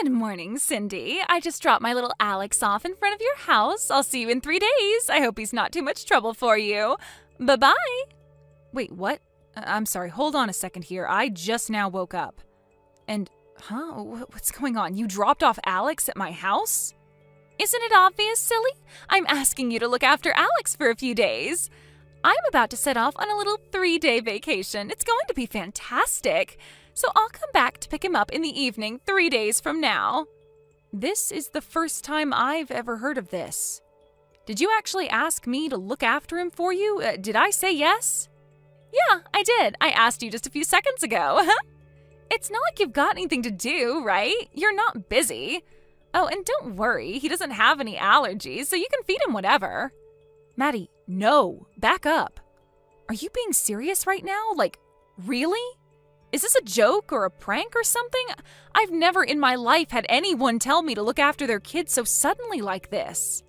Good morning, Cindy. I just dropped my little Alex off in front of your house. I'll see you in 3 days. I hope he's not too much trouble for you. Bye-bye. Wait, what? I'm sorry, hold on a second here. I just now woke up. What's going on? You dropped off Alex at my house? Isn't it obvious, silly? I'm asking you to look after Alex for a few days. I'm about to set off on a little 3-day vacation. It's going to be fantastic. So I'll come back to pick him up in the evening 3 days from now. This is the first time I've ever heard of this. Did you actually ask me to look after him for you? Did I say yes? Yeah, I did. I asked you just a few seconds ago. It's not like you've got anything to do, right? You're not busy. Oh, and don't worry, he doesn't have any allergies, so you can feed him whatever. Maddie, no, back up. Are you being serious right now? Like, really? Is this a joke or a prank or something? I've never in my life had anyone tell me to look after their kids so suddenly like this.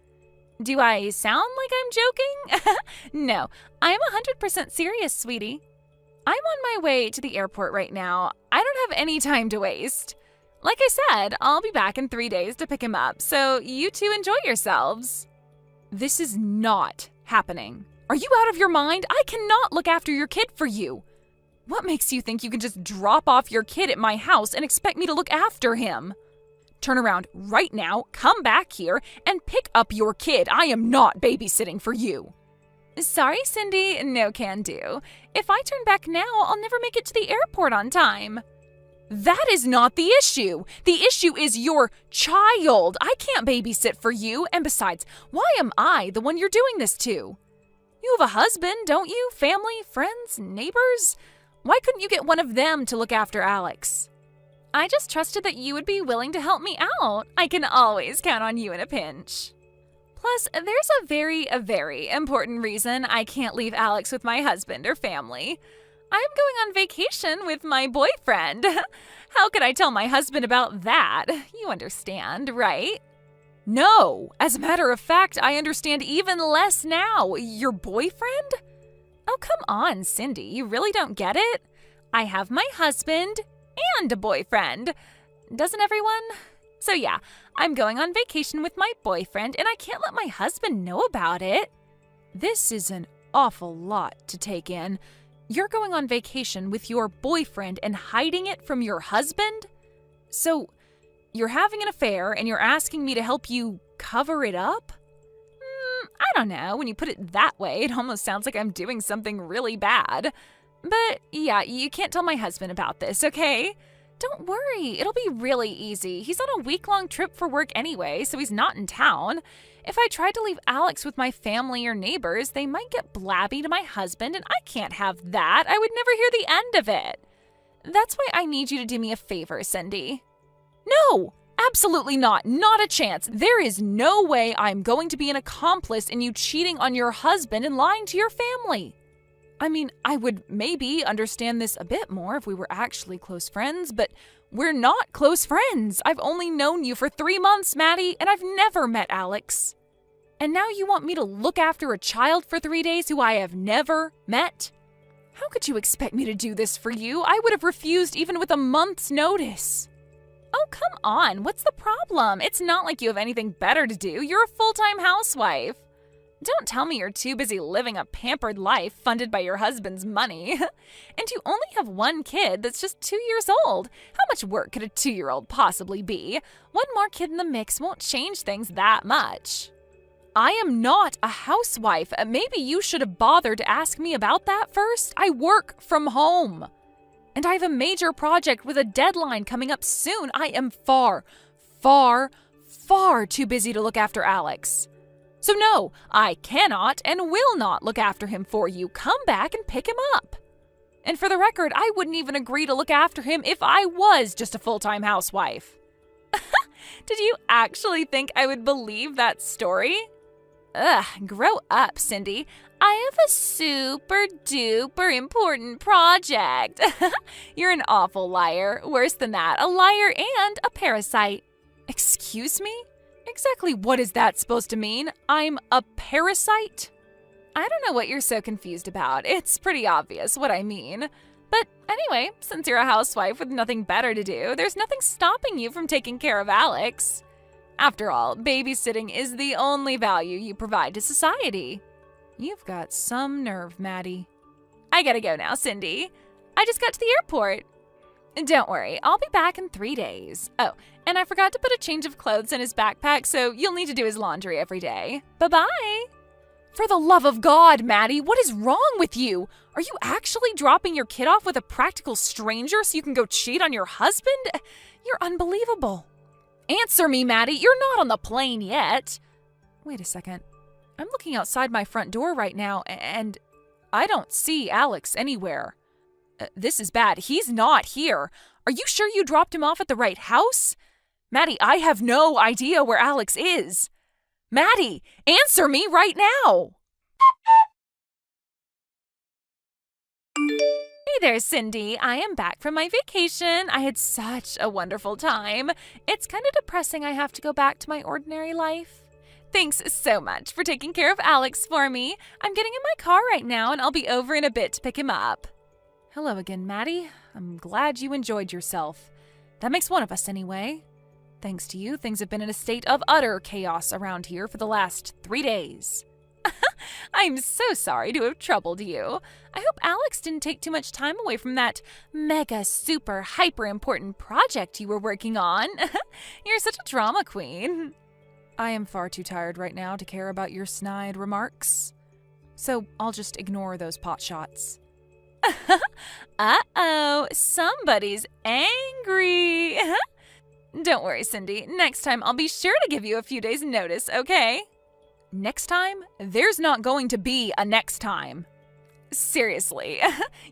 Do I sound like I'm joking? No, I'm 100% serious, sweetie. I'm on my way to the airport right now. I don't have any time to waste. Like I said, I'll be back in 3 days to pick him up, so you two enjoy yourselves. This is not happening. Are you out of your mind? I cannot look after your kid for you. What makes you think you can just drop off your kid at my house and expect me to look after him? Turn around right now, come back here, and pick up your kid. I am not babysitting for you. Sorry, Cindy, no can do. If I turn back now, I'll never make it to the airport on time. That is not the issue. The issue is your child. I can't babysit for you, and besides, why am I the one you're doing this to? You have a husband, don't you? Family, friends, neighbors? Why couldn't you get one of them to look after Alex? I just trusted that you would be willing to help me out. I can always count on you in a pinch. Plus, there's a very important reason I can't leave Alex with my husband or family. I'm going on vacation with my boyfriend. How could I tell my husband about that? You understand, right? No, as a matter of fact, I understand even less now. Your boyfriend? Oh, come on, Cindy, you really don't get it? I have my husband and a boyfriend. Doesn't everyone? So yeah, I'm going on vacation with my boyfriend and I can't let my husband know about it. This is an awful lot to take in. You're going on vacation with your boyfriend and hiding it from your husband? So, you're having an affair and you're asking me to help you cover it up? I don't know. When you put it that way, it almost sounds like I'm doing something really bad. But yeah, you can't tell my husband about this, okay? Don't worry, it'll be really easy. He's on a week-long trip for work anyway, so he's not in town. If I tried to leave Alex with my family or neighbors, they might get blabby to my husband, and I can't have that. I would never hear the end of it. That's why I need you to do me a favor, Cindy. No, absolutely not. Not a chance. There is no way I'm going to be an accomplice in you cheating on your husband and lying to your family. I mean, I would maybe understand this a bit more if we were actually close friends, but we're not close friends. I've only known you for 3 months, Maddie, and I've never met Alex. And now you want me to look after a child for 3 days who I have never met? How could you expect me to do this for you? I would have refused even with a month's notice. Oh, come on. What's the problem? It's not like you have anything better to do. You're a full-time housewife. Don't tell me you're too busy living a pampered life funded by your husband's money. And you only have one kid that's just 2 years old. How much work could a 2-year-old possibly be? One more kid in the mix won't change things that much. I am not a housewife. Maybe you should have bothered to ask me about that first. I work from home. And I have a major project with a deadline coming up soon. I am far too busy to look after Alex. So no, I cannot and will not look after him for you. Come back and pick him up. And for the record, I wouldn't even agree to look after him if I was just a full-time housewife. Did you actually think I would believe that story? Ugh, grow up, Cindy. I have a super-duper important project. You're an awful liar. Worse than that, a liar and a parasite. Excuse me? Exactly what is that supposed to mean? I'm a parasite? I don't know what you're so confused about. It's pretty obvious what I mean. But anyway, since you're a housewife with nothing better to do, there's nothing stopping you from taking care of Alex. After all, babysitting is the only value you provide to society. You've got some nerve, Maddie. I gotta go now, Cindy. I just got to the airport. Don't worry, I'll be back in 3 days. Oh, and I forgot to put a change of clothes in his backpack, so you'll need to do his laundry every day. Bye-bye. For the love of God, Maddie, what is wrong with you? Are you actually dropping your kid off with a practical stranger so you can go cheat on your husband? You're unbelievable. Answer me, Maddie. You're not on the plane yet. Wait a second. I'm looking outside my front door right now, and I don't see Alex anywhere. This is bad. He's not here. Are you sure you dropped him off at the right house? Maddie, I have no idea where Alex is. Maddie, answer me right now. Hey there, Cindy. I am back from my vacation. I had such a wonderful time. It's kind of depressing I have to go back to my ordinary life. Thanks so much for taking care of Alex for me. I'm getting in my car right now, and I'll be over in a bit to pick him up. Hello again, Maddie. I'm glad you enjoyed yourself. That makes one of us anyway. Thanks to you, things have been in a state of utter chaos around here for the last 3 days. I'm so sorry to have troubled you. I hope Alex didn't take too much time away from that mega super hyper important project you were working on. You're such a drama queen. I am far too tired right now to care about your snide remarks. So I'll just ignore those pot shots. Uh-oh, somebody's angry. Don't worry, Cindy. Next time I'll be sure to give you a few days' notice, okay? Next time? There's not going to be a next time. Seriously,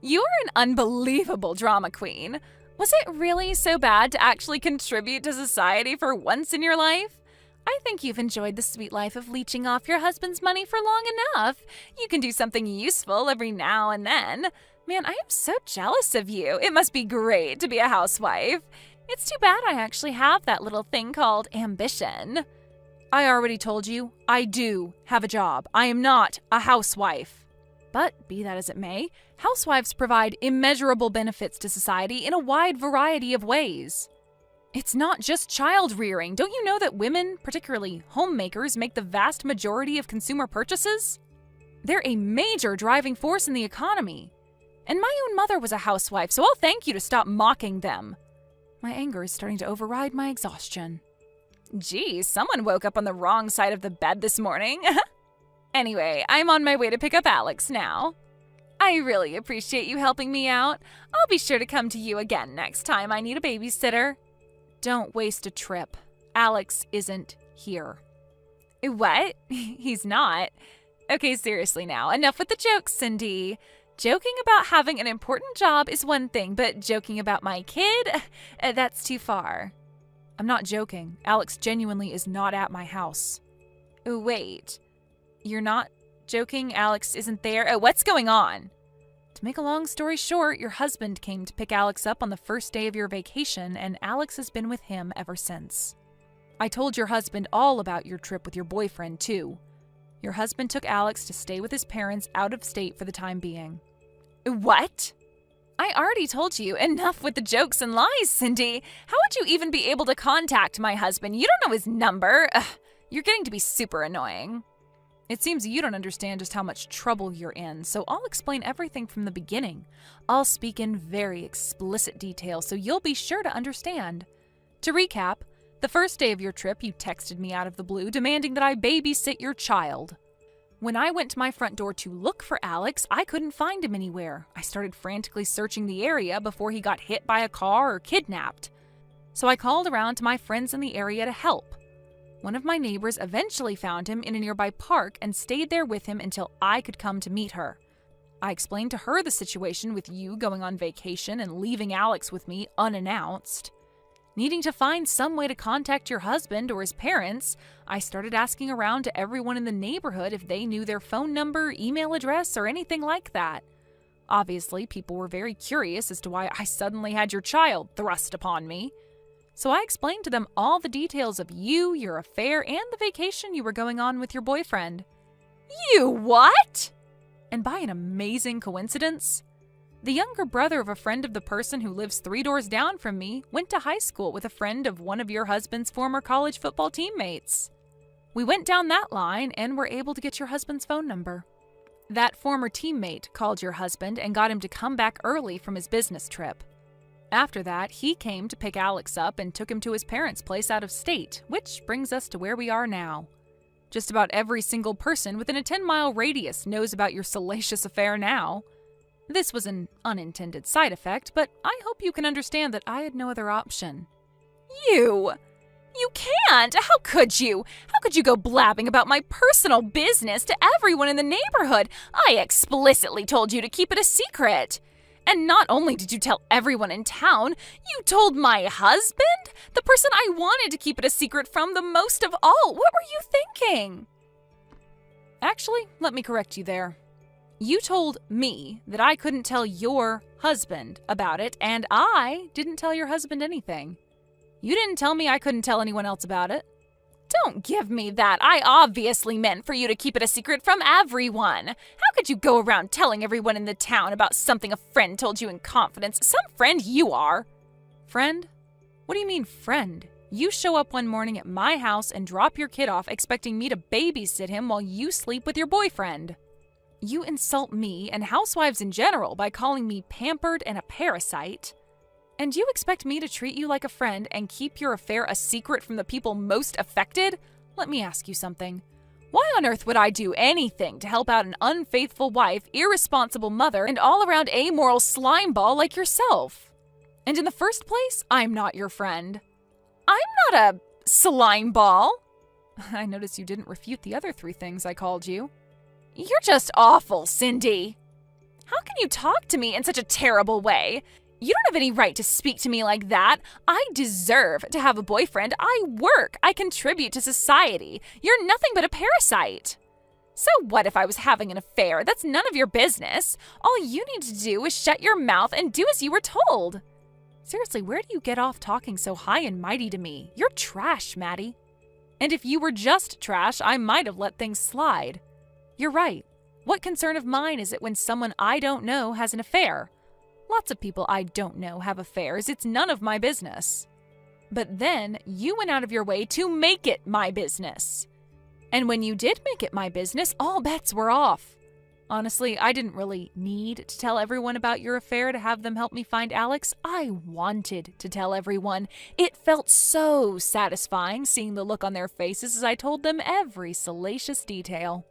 you're an unbelievable drama queen. Was it really so bad to actually contribute to society for once in your life? I think you've enjoyed the sweet life of leeching off your husband's money for long enough. You can do something useful every now and then. Man, I am so jealous of you. It must be great to be a housewife. It's too bad I actually have that little thing called ambition. I already told you, I do have a job. I am not a housewife. But be that as it may, housewives provide immeasurable benefits to society in a wide variety of ways. It's not just child rearing. Don't you know that women, particularly homemakers, make the vast majority of consumer purchases? They're a major driving force in the economy. And my own mother was a housewife, so I'll thank you to stop mocking them. My anger is starting to override my exhaustion. Geez, someone woke up on the wrong side of the bed this morning. Anyway, I'm on my way to pick up Alex now. I really appreciate you helping me out. I'll be sure to come to you again next time I need a babysitter. Don't waste a trip. Alex isn't here. What? He's not? Okay, seriously now. Enough with the jokes, Cindy. Joking about having an important job is one thing, but joking about my kid? That's too far. I'm not joking. Alex genuinely is not at my house. Wait. You're not joking? Alex isn't there? What's going on? To make a long story short, your husband came to pick Alex up on the first day of your vacation, and Alex has been with him ever since. I told your husband all about your trip with your boyfriend, too. Your husband took Alex to stay with his parents out of state for the time being. What? I already told you. Enough with the jokes and lies, Cindy. How would you even be able to contact my husband? You don't know his number. Ugh, you're getting to be super annoying. It seems you don't understand just how much trouble you're in, so I'll explain everything from the beginning. I'll speak in very explicit detail so you'll be sure to understand. To recap, the first day of your trip, you texted me out of the blue demanding that I babysit your child. When I went to my front door to look for Alex, I couldn't find him anywhere. I started frantically searching the area before he got hit by a car or kidnapped. So I called around to my friends in the area to help. One of my neighbors eventually found him in a nearby park and stayed there with him until I could come to meet her. I explained to her the situation with you going on vacation and leaving Alex with me unannounced. Needing to find some way to contact your husband or his parents, I started asking around to everyone in the neighborhood if they knew their phone number, email address, or anything like that. Obviously, people were very curious as to why I suddenly had your child thrust upon me. So I explained to them all the details of you, your affair, and the vacation you were going on with your boyfriend. You what? And by an amazing coincidence, The younger brother of a friend of the person who lives 3 doors down from me went to high school with a friend of one of your husband's former college football teammates. We went down that line and were able to get your husband's phone number. That former teammate called your husband and got him to come back early from his business trip. After that, he came to pick Alex up and took him to his parents' place out of state, which brings us to where we are now. Just about every single person within a 10-mile radius knows about your salacious affair now. This was an unintended side effect, but I hope you can understand that I had no other option. You can't! How could you? How could you go blabbing about my personal business to everyone in the neighborhood? I explicitly told you to keep it a secret. And not only did you tell everyone in town, you told my husband? The person I wanted to keep it a secret from the most of all. What were you thinking? Actually, let me correct you there. You told me that I couldn't tell your husband about it, and I didn't tell your husband anything. You didn't tell me I couldn't tell anyone else about it. Don't give me that. I obviously meant for you to keep it a secret from everyone. How could you go around telling everyone in the town about something a friend told you in confidence? Some friend you are. Friend? What do you mean, friend? You show up one morning at my house and drop your kid off expecting me to babysit him while you sleep with your boyfriend. You insult me and housewives in general by calling me pampered and a parasite. And you expect me to treat you like a friend and keep your affair a secret from the people most affected? Let me ask you something. Why on earth would I do anything to help out an unfaithful wife, irresponsible mother, and all-around amoral slimeball like yourself? And in the first place, I'm not your friend. I'm not a slimeball. I notice you didn't refute the other 3 things I called you. You're just awful, Cindy. How can you talk to me in such a terrible way? You don't have any right to speak to me like that. I deserve to have a boyfriend. I work. I contribute to society. You're nothing but a parasite. So what if I was having an affair? That's none of your business. All you need to do is shut your mouth and do as you were told. Seriously, where do you get off talking so high and mighty to me? You're trash, Maddie. And if you were just trash, I might have let things slide. You're right. What concern of mine is it when someone I don't know has an affair? Lots of people I don't know have affairs. It's none of my business. But then you went out of your way to make it my business. And when you did make it my business, all bets were off. Honestly, I didn't really need to tell everyone about your affair to have them help me find Alex. I wanted to tell everyone. It felt so satisfying seeing the look on their faces as I told them every salacious detail.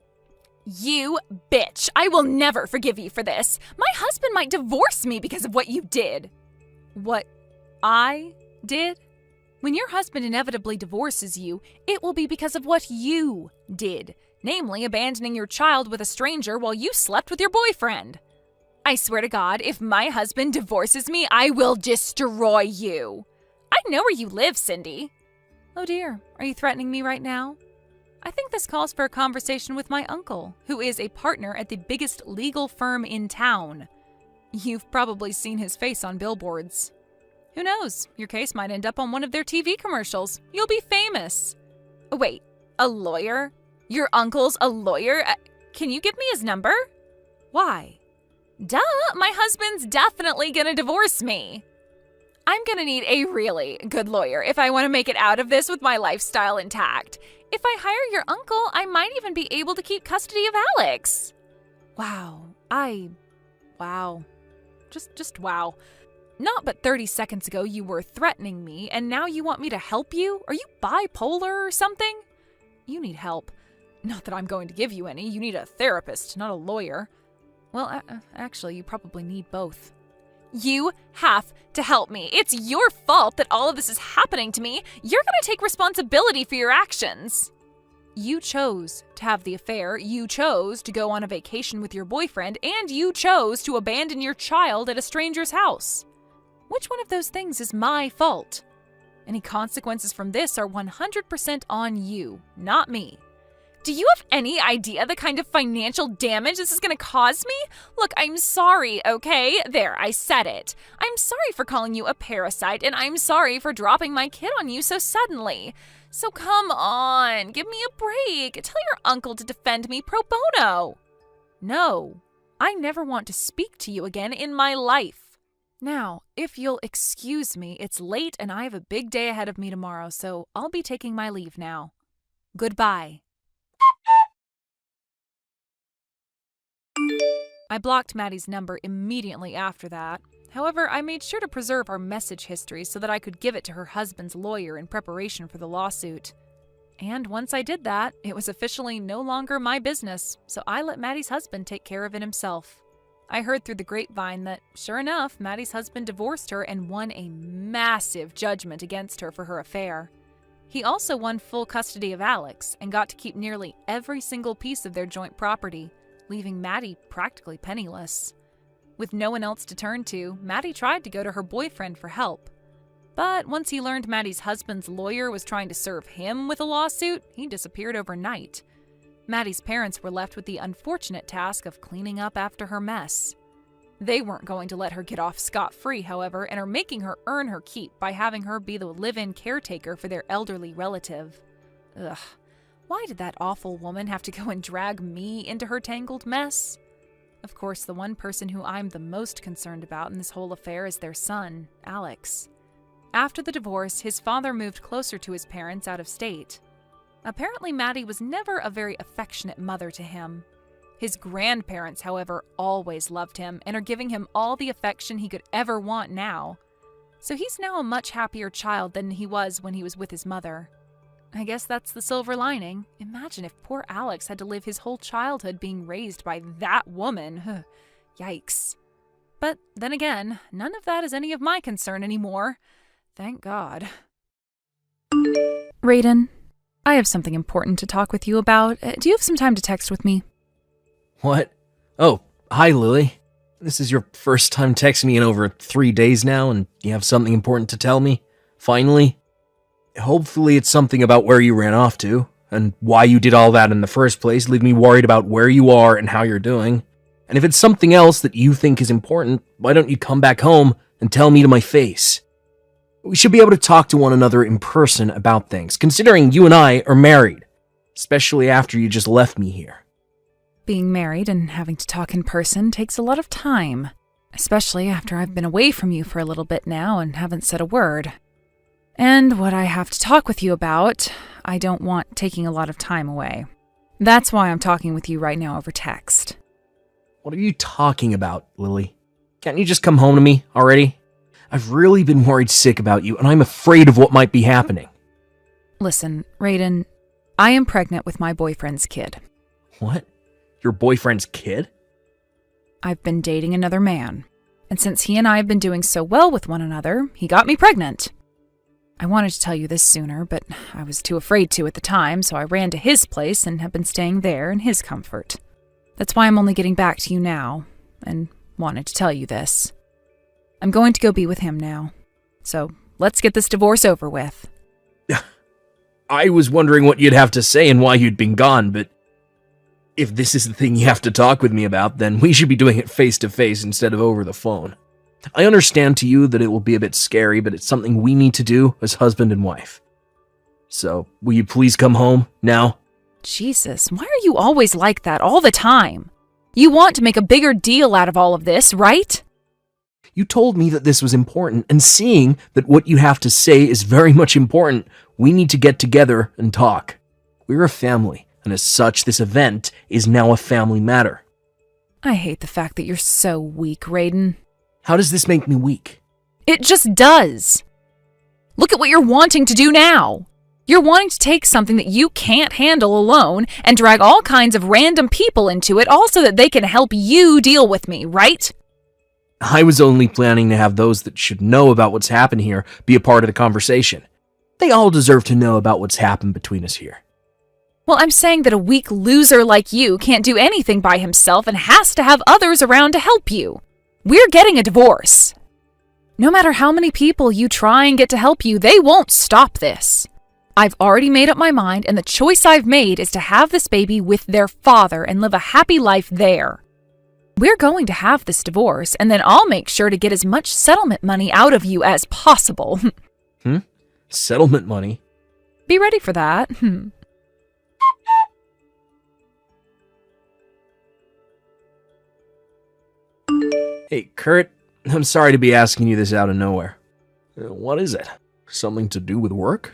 You bitch! I will never forgive you for this. My husband might divorce me because of what you did. What I did? When your husband inevitably divorces you, it will be because of what you did, namely abandoning your child with a stranger while you slept with your boyfriend. I swear to God, if my husband divorces me, I will destroy you. I know where you live, Cindy. Oh dear, are you threatening me right now? I think this calls for a conversation with my uncle, who is a partner at the biggest legal firm in town. You've probably seen his face on billboards. Who knows? Your case might end up on one of their TV commercials. You'll be famous. Wait, a lawyer? Your uncle's a lawyer? Can you give me his number? Why? Duh, my husband's definitely gonna divorce me. I'm gonna need a really good lawyer if I want to make it out of this with my lifestyle intact. If I hire your uncle, I might even be able to keep custody of Alex. Wow. Just wow. Not but 30 seconds ago you were threatening me, and now you want me to help you? Are you bipolar or something? You need help. Not that I'm going to give you any. You need a therapist, not a lawyer. Well, actually, you probably need both. You have to help me. It's your fault that all of this is happening to me. You're going to take responsibility for your actions. You chose to have the affair, you chose to go on a vacation with your boyfriend, and you chose to abandon your child at a stranger's house. Which one of those things is my fault? Any consequences from this are 100% on you, not me. Do you have any idea the kind of financial damage this is going to cause me? Look, I'm sorry, okay? There, I said it. I'm sorry for calling you a parasite, and I'm sorry for dropping my kid on you so suddenly. So come on, give me a break. Tell your uncle to defend me pro bono. No, I never want to speak to you again in my life. Now, if you'll excuse me, it's late and I have a big day ahead of me tomorrow, so I'll be taking my leave now. Goodbye. I blocked Maddie's number immediately after that. However, I made sure to preserve our message history so that I could give it to her husband's lawyer in preparation for the lawsuit. And once I did that, it was officially no longer my business, so I let Maddie's husband take care of it himself. I heard through the grapevine that, sure enough, Maddie's husband divorced her and won a massive judgment against her for her affair. He also won full custody of Alex and got to keep nearly every single piece of their joint property, leaving Maddie practically penniless. With no one else to turn to, Maddie tried to go to her boyfriend for help. But once he learned Maddie's husband's lawyer was trying to serve him with a lawsuit, he disappeared overnight. Maddie's parents were left with the unfortunate task of cleaning up after her mess. They weren't going to let her get off scot-free, however, and are making her earn her keep by having her be the live-in caretaker for their elderly relative. Ugh, why did that awful woman have to go and drag me into her tangled mess? Of course, the one person who I'm the most concerned about in this whole affair is their son, Alex. After the divorce, his father moved closer to his parents out of state. Apparently, Maddie was never a very affectionate mother to him. His grandparents, however, always loved him and are giving him all the affection he could ever want now. So he's now a much happier child than he was when he was with his mother. I guess that's the silver lining. Imagine if poor Alex had to live his whole childhood being raised by that woman. Yikes. But then again, none of that is any of my concern anymore. Thank God. Raiden, I have something important to talk with you about. Do you have some time to text with me? What? Oh, hi, Lily. This is your first time texting me in over 3 days now, and you have something important to tell me? Finally? Hopefully it's something about where you ran off to, and why you did all that in the first place, leave me worried about where you are and how you're doing. And if it's something else that you think is important, why don't you come back home and tell me to my face? We should be able to talk to one another in person about things, considering you and I are married, especially after you just left me here. Being married and having to talk in person takes a lot of time, especially after I've been away from you for a little bit now and haven't said a word. And what I have to talk with you about, I don't want taking a lot of time away. That's why I'm talking with you right now over text. What are you talking about, Lily? Can't you just come home to me already? I've really been worried sick about you, and I'm afraid of what might be happening. Listen, Raiden, I am pregnant with my boyfriend's kid. What? Your boyfriend's kid? I've been dating another man, and since he and I have been doing so well with one another, he got me pregnant. I wanted to tell you this sooner, but I was too afraid to at the time, so I ran to his place and have been staying there in his comfort. That's why I'm only getting back to you now, and wanted to tell you this. I'm going to go be with him now, so let's get this divorce over with. I was wondering what you'd have to say and why you'd been gone, but if this is the thing you have to talk with me about, then we should be doing it face-to-face instead of over the phone. I understand to you that it will be a bit scary, but it's something we need to do as husband and wife. So, will you please come home now? Jesus, why are you always like that all the time? You want to make a bigger deal out of all of this, right? You told me that this was important, and seeing that what you have to say is very much important, we need to get together and talk. We're a family, and as such, this event is now a family matter. I hate the fact that you're so weak, Raiden. How does this make me weak? It just does. Look at what you're wanting to do now. You're wanting to take something that you can't handle alone and drag all kinds of random people into it all so that they can help you deal with me, right? I was only planning to have those that should know about what's happened here be a part of the conversation. They all deserve to know about what's happened between us here. Well, I'm saying that a weak loser like you can't do anything by himself and has to have others around to help you. We're getting a divorce. No matter how many people you try and get to help you, they won't stop this. I've already made up my mind, and the choice I've made is to have this baby with their father and live a happy life there. We're going to have this divorce, and then I'll make sure to get as much settlement money out of you as possible. Settlement money? Be ready for that. Hey, Kurt, I'm sorry to be asking you this out of nowhere. What is it? Something to do with work?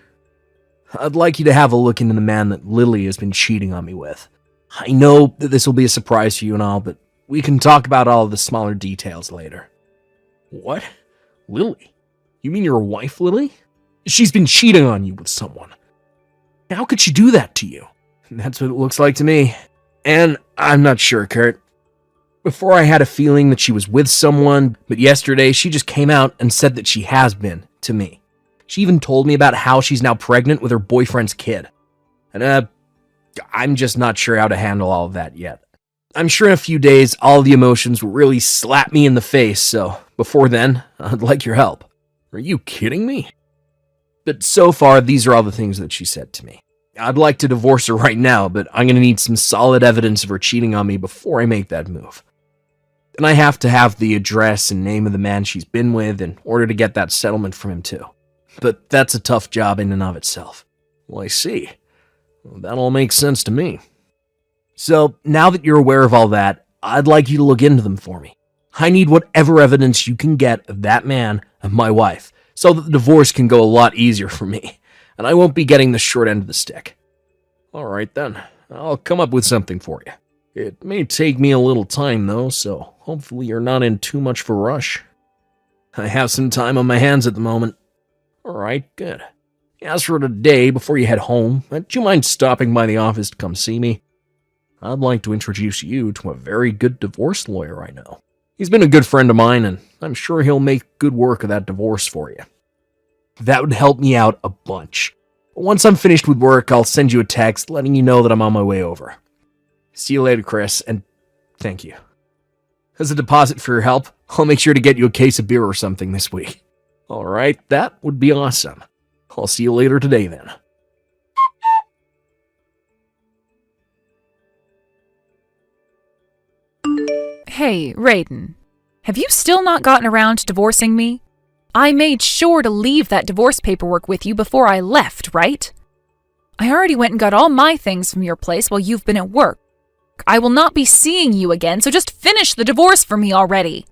I'd like you to have a look into the man that Lily has been cheating on me with. I know that this will be a surprise for you and all, but we can talk about all of the smaller details later. What? Lily? You mean your wife, Lily? She's been cheating on you with someone. How could she do that to you? That's what it looks like to me. And I'm not sure, Kurt. Before I had a feeling that she was with someone, but yesterday she just came out and said that she has been, to me. She even told me about how she's now pregnant with her boyfriend's kid. And I'm just not sure how to handle all of that yet. I'm sure in a few days all the emotions will really slap me in the face, so before then, I'd like your help. Are you kidding me? But so far, these are all the things that she said to me. I'd like to divorce her right now, but I'm going to need some solid evidence of her cheating on me before I make that move. And I have to have the address and name of the man she's been with in order to get that settlement from him too. But that's a tough job in and of itself. Well, I see. Well, that all makes sense to me. So, now that you're aware of all that, I'd like you to look into them for me. I need whatever evidence you can get of that man and my wife, so that the divorce can go a lot easier for me, and I won't be getting the short end of the stick. Alright then, I'll come up with something for you. It may take me a little time though, so hopefully you're not in too much of a rush. I have some time on my hands at the moment. Alright, good. As for today, before you head home, would you mind stopping by the office to come see me? I'd like to introduce you to a very good divorce lawyer I know. He's been a good friend of mine, and I'm sure he'll make good work of that divorce for you. That would help me out a bunch. Once I'm finished with work, I'll send you a text letting you know that I'm on my way over. See you later, Chris, and thank you. As a deposit for your help, I'll make sure to get you a case of beer or something this week. Alright, that would be awesome. I'll see you later today then. Hey, Raiden. Have you still not gotten around to divorcing me? I made sure to leave that divorce paperwork with you before I left, right? I already went and got all my things from your place while you've been at work. I will not be seeing you again, so just finish the divorce for me already.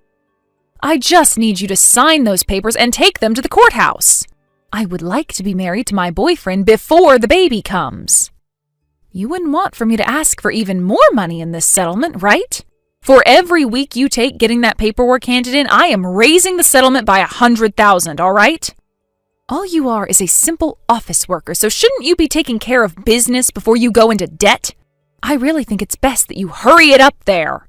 I just need you to sign those papers and take them to the courthouse. I would like to be married to my boyfriend before the baby comes. You wouldn't want for me to ask for even more money in this settlement, right? For every week you take getting that paperwork handed in, I am raising the settlement by $100,000, all right? All you are is a simple office worker, so shouldn't you be taking care of business before you go into debt? I really think it's best that you hurry it up there.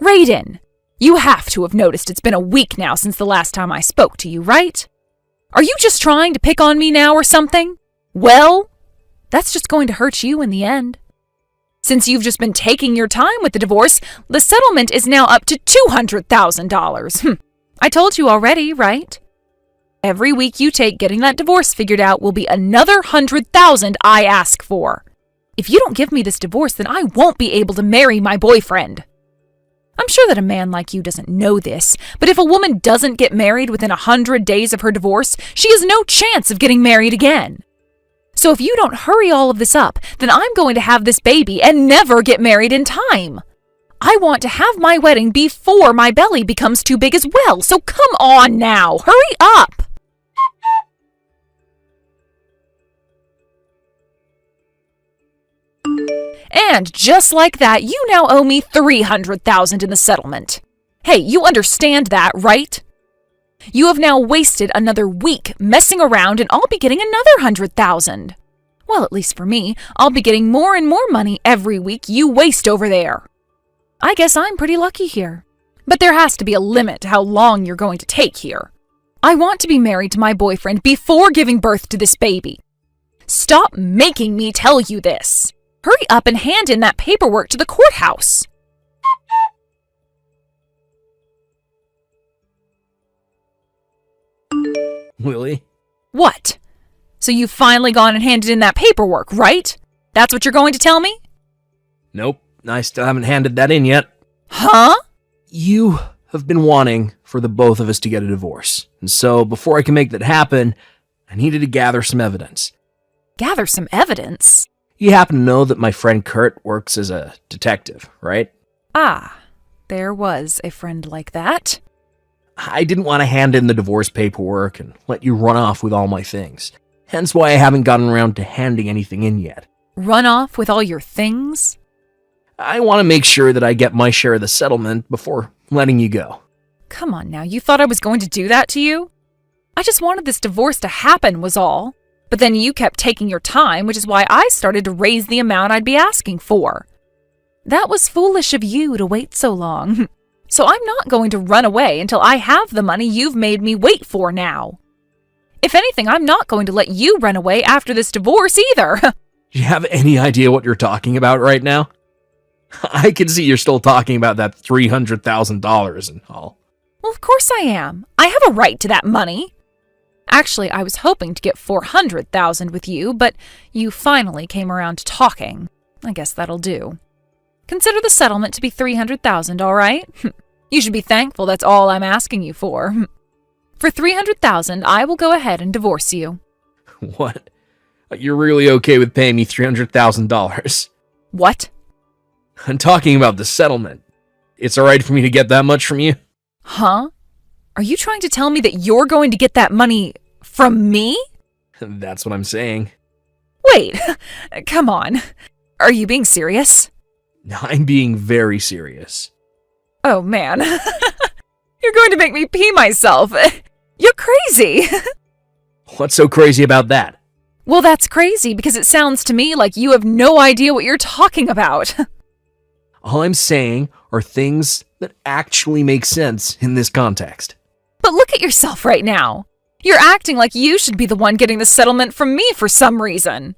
Raiden, you have to have noticed it's been a week now since the last time I spoke to you, right? Are you just trying to pick on me now or something? Well, that's just going to hurt you in the end. Since you've just been taking your time with the divorce, the settlement is now up to $200,000. I told you already, right? Every week you take getting that divorce figured out will be another $100,000 I ask for. If you don't give me this divorce, then I won't be able to marry my boyfriend. I'm sure that a man like you doesn't know this, but if a woman doesn't get married within 100 days of her divorce, she has no chance of getting married again. So if you don't hurry all of this up, then I'm going to have this baby and never get married in time. I want to have my wedding before my belly becomes too big as well, so come on now, hurry up! And just like that, you now owe me $300,000 in the settlement. Hey, you understand that, right? You have now wasted another week messing around and I'll be getting another $100,000. Well, at least for me, I'll be getting more and more money every week you waste over there. I guess I'm pretty lucky here. But there has to be a limit to how long you're going to take here. I want to be married to my boyfriend before giving birth to this baby. Stop making me tell you this. Hurry up and hand in that paperwork to the courthouse. Lily? What? So you've finally gone and handed in that paperwork, right? That's what you're going to tell me? Nope, I still haven't handed that in yet. Huh? You have been wanting for the both of us to get a divorce. And so, before I can make that happen, I needed to gather some evidence. Gather some evidence? You happen to know that my friend Kurt works as a detective, right? Ah, there was a friend like that. I didn't want to hand in the divorce paperwork and let you run off with all my things. Hence why I haven't gotten around to handing anything in yet. Run off with all your things? I want to make sure that I get my share of the settlement before letting you go. Come on now, you thought I was going to do that to you? I just wanted this divorce to happen was all. But then you kept taking your time, which is why I started to raise the amount I'd be asking for. That was foolish of you to wait so long. So I'm not going to run away until I have the money you've made me wait for now. If anything, I'm not going to let you run away after this divorce either. Do you have any idea what you're talking about right now? I can see you're still talking about that $300,000 and all. Well, of course I am. I have a right to that money. Actually, I was hoping to get $400,000 with you, but you finally came around to talking. I guess that'll do. Consider the settlement to be $300,000, all right? You should be thankful that's all I'm asking you for. For $300,000, I will go ahead and divorce you. What? You're really okay with paying me $300,000? What? I'm talking about the settlement. It's all right for me to get that much from you? Huh? Are you trying to tell me that you're going to get that money from me? That's what I'm saying. Wait, come on. Are you being serious? I'm being very serious. Oh, man. You're going to make me pee myself. You're crazy. What's so crazy about that? Well, that's crazy because it sounds to me like you have no idea what you're talking about. All I'm saying are things that actually make sense in this context. But look at yourself right now. You're acting like you should be the one getting the settlement from me for some reason.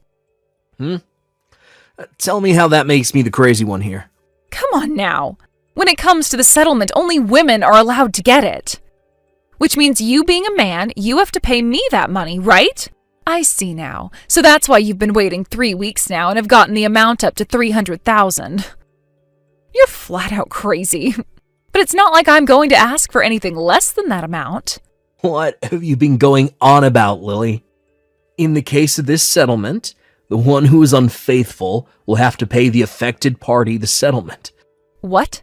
Tell me how that makes me the crazy one here. Come on now. When it comes to the settlement, only women are allowed to get it. Which means you being a man, you have to pay me that money, right? I see now. So that's why you've been waiting 3 weeks now and have gotten the amount up to $300,000. You're flat out crazy. But it's not like I'm going to ask for anything less than that amount. What have you been going on about, Lily? In the case of this settlement, the one who is unfaithful will have to pay the affected party the settlement. What?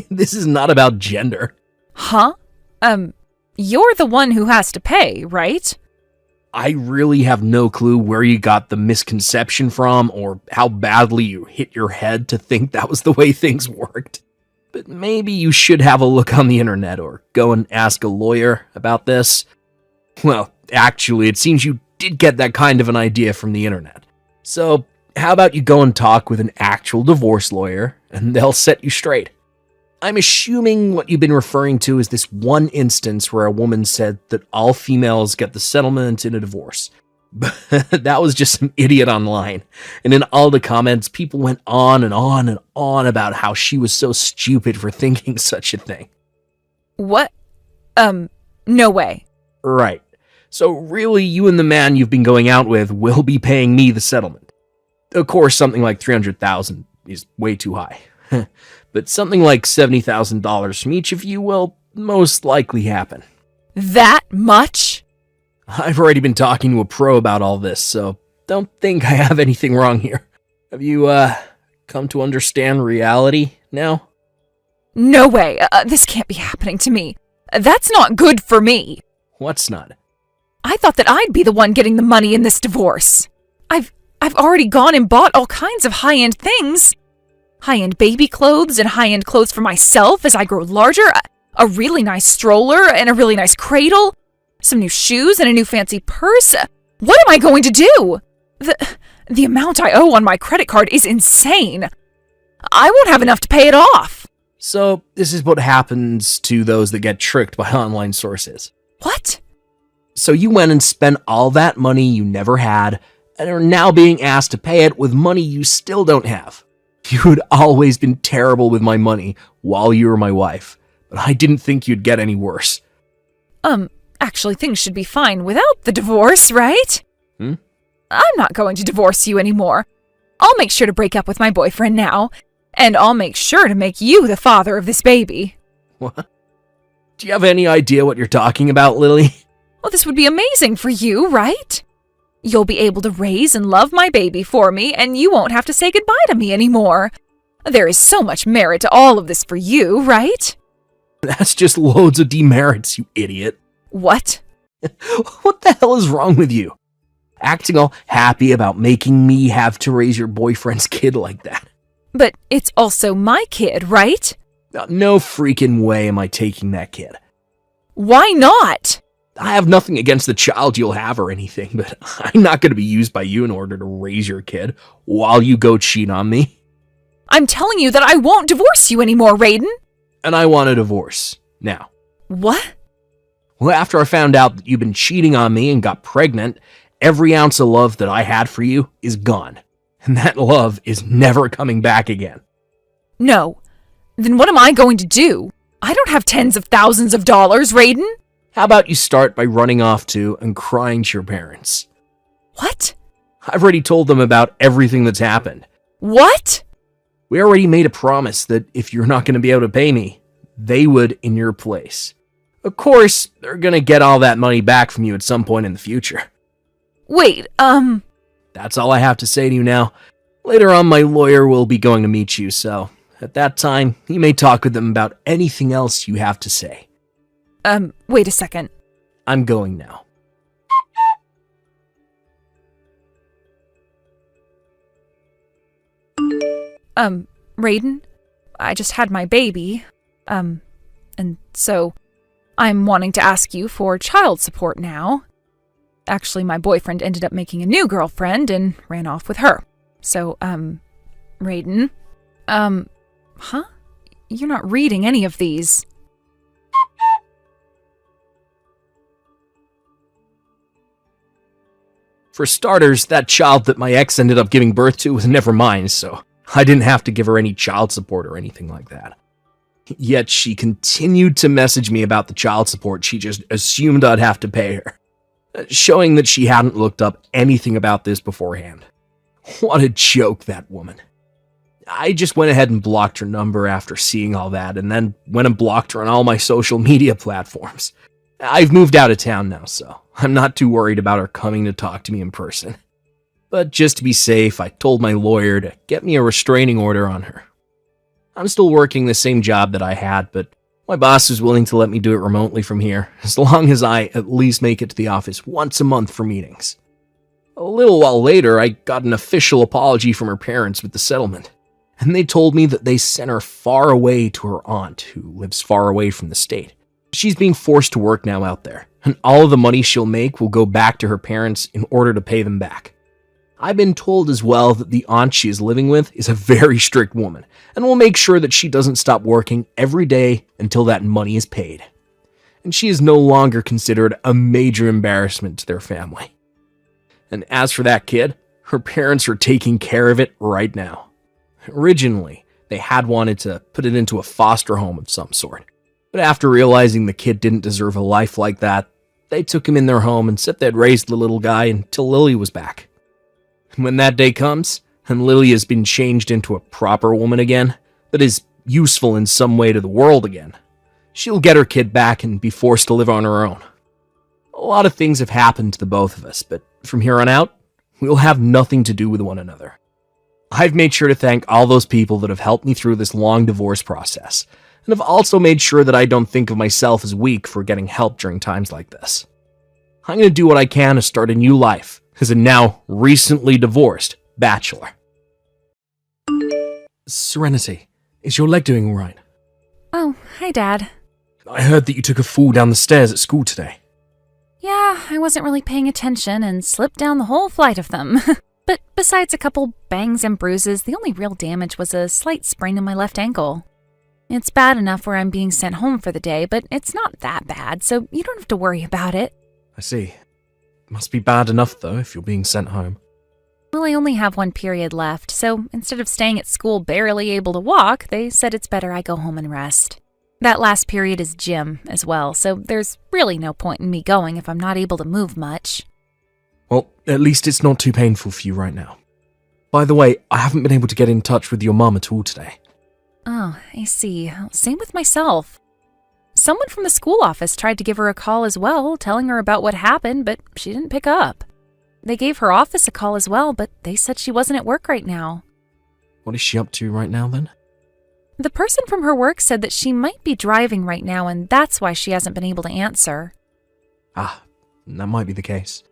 This is not about gender. Huh? You're the one who has to pay, right? I really have no clue where you got the misconception from or how badly you hit your head to think that was the way things worked. But maybe you should have a look on the internet or go and ask a lawyer about this. Well, actually, it seems you did get that kind of an idea from the internet. So, how about you go and talk with an actual divorce lawyer, and they'll set you straight. I'm assuming what you've been referring to is this one instance where a woman said that all females get the settlement in a divorce. But that was just some idiot online. And in all the comments, people went on and on and on about how she was so stupid for thinking such a thing. What? No way. Right. So really, you and the man you've been going out with will be paying me the settlement. Of course, something like $300,000 is way too high. But something like $70,000 from each of you will most likely happen. That much? I've already been talking to a pro about all this, so don't think I have anything wrong here. Have you, come to understand reality now? No way. This can't be happening to me. That's not good for me. What's not? I thought that I'd be the one getting the money in this divorce. I've already gone and bought all kinds of high-end things. High-end baby clothes and high-end clothes for myself as I grow larger. A really nice stroller and a really nice cradle. Some new shoes and a new fancy purse. What am I going to do? The amount I owe on my credit card is insane. I won't have enough to pay it off. So, this is what happens to those that get tricked by online sources. What? So you went and spent all that money you never had, and are now being asked to pay it with money you still don't have. You had always been terrible with my money while you were my wife, but I didn't think you'd get any worse. Actually, things should be fine without the divorce, right? I'm not going to divorce you anymore. I'll make sure to break up with my boyfriend now, and I'll make sure to make you the father of this baby. What? Do you have any idea what you're talking about, Lily? Well, this would be amazing for you, right? You'll be able to raise and love my baby for me, and you won't have to say goodbye to me anymore. There is so much merit to all of this for you, right? That's just loads of demerits, you idiot. What? What the hell is wrong with you? Acting all happy about making me have to raise your boyfriend's kid like that. But it's also my kid, right? No freaking way am I taking that kid. Why not? I have nothing against the child you'll have or anything, but I'm not going to be used by you in order to raise your kid while you go cheat on me. I'm telling you that I won't divorce you anymore, Raiden. And I want a divorce. Now. What? Well, after I found out that you've been cheating on me and got pregnant, every ounce of love that I had for you is gone. And that love is never coming back again. No. Then what am I going to do? I don't have tens of thousands of dollars, Raiden. How about you start by running off to and crying to your parents? What? I've already told them about everything that's happened. What? We already made a promise that if you're not going to be able to pay me, they would in your place. Of course, they're going to get all that money back from you at some point in the future. Wait, That's all I have to say to you now. Later on, my lawyer will be going to meet you, so at that time, you may talk with them about anything else you have to say. Wait a second. I'm going now. Raiden, I just had my baby, and so I'm wanting to ask you for child support now. Actually, my boyfriend ended up making a new girlfriend and ran off with her. So, Raiden, huh? You're not reading any of these. For starters, that child that my ex ended up giving birth to was never mine, so I didn't have to give her any child support or anything like that. Yet she continued to message me about the child support she just assumed I'd have to pay her, showing that she hadn't looked up anything about this beforehand. What a joke, that woman. I just went ahead and blocked her number after seeing all that, and then went and blocked her on all my social media platforms. I've moved out of town now, so I'm not too worried about her coming to talk to me in person. But just to be safe, I told my lawyer to get me a restraining order on her. I'm still working the same job that I had, but my boss is willing to let me do it remotely from here, as long as I at least make it to the office once a month for meetings. A little while later, I got an official apology from her parents with the settlement, and they told me that they sent her far away to her aunt, who lives far away from the state. She's being forced to work now out there, and all of the money she'll make will go back to her parents in order to pay them back. I've been told as well that the aunt she is living with is a very strict woman, and will make sure that she doesn't stop working every day until that money is paid. And she is no longer considered a major embarrassment to their family. And as for that kid, her parents are taking care of it right now. Originally, they had wanted to put it into a foster home of some sort. But after realizing the kid didn't deserve a life like that, they took him in their home and said they'd raise the little guy until Lily was back. And when that day comes, and Lily has been changed into a proper woman again, that is useful in some way to the world again, she'll get her kid back and be forced to live on her own. A lot of things have happened to the both of us, but from here on out, we'll have nothing to do with one another. I've made sure to thank all those people that have helped me through this long divorce process, and have also made sure that I don't think of myself as weak for getting help during times like this. I'm going to do what I can to start a new life as a now recently divorced bachelor. Serenity, is your leg doing all right? Oh, hi, Dad. I heard that you took a fall down the stairs at school today. Yeah, I wasn't really paying attention and slipped down the whole flight of them. But besides a couple bangs and bruises, the only real damage was a slight sprain in my left ankle. It's bad enough where I'm being sent home for the day, but it's not that bad, so you don't have to worry about it. I see. Must be bad enough, though, if you're being sent home. Well, I only have one period left, so instead of staying at school barely able to walk, they said it's better I go home and rest. That last period is gym as well, so there's really no point in me going if I'm not able to move much. Well, at least it's not too painful for you right now. By the way, I haven't been able to get in touch with your mum at all today. Oh, I see. Same with myself. Someone from the school office tried to give her a call as well, telling her about what happened, but she didn't pick up. They gave her office a call as well, but they said she wasn't at work right now. What is she up to right now, then? The person from her work said that she might be driving right now, and that's why she hasn't been able to answer. Ah, that might be the case.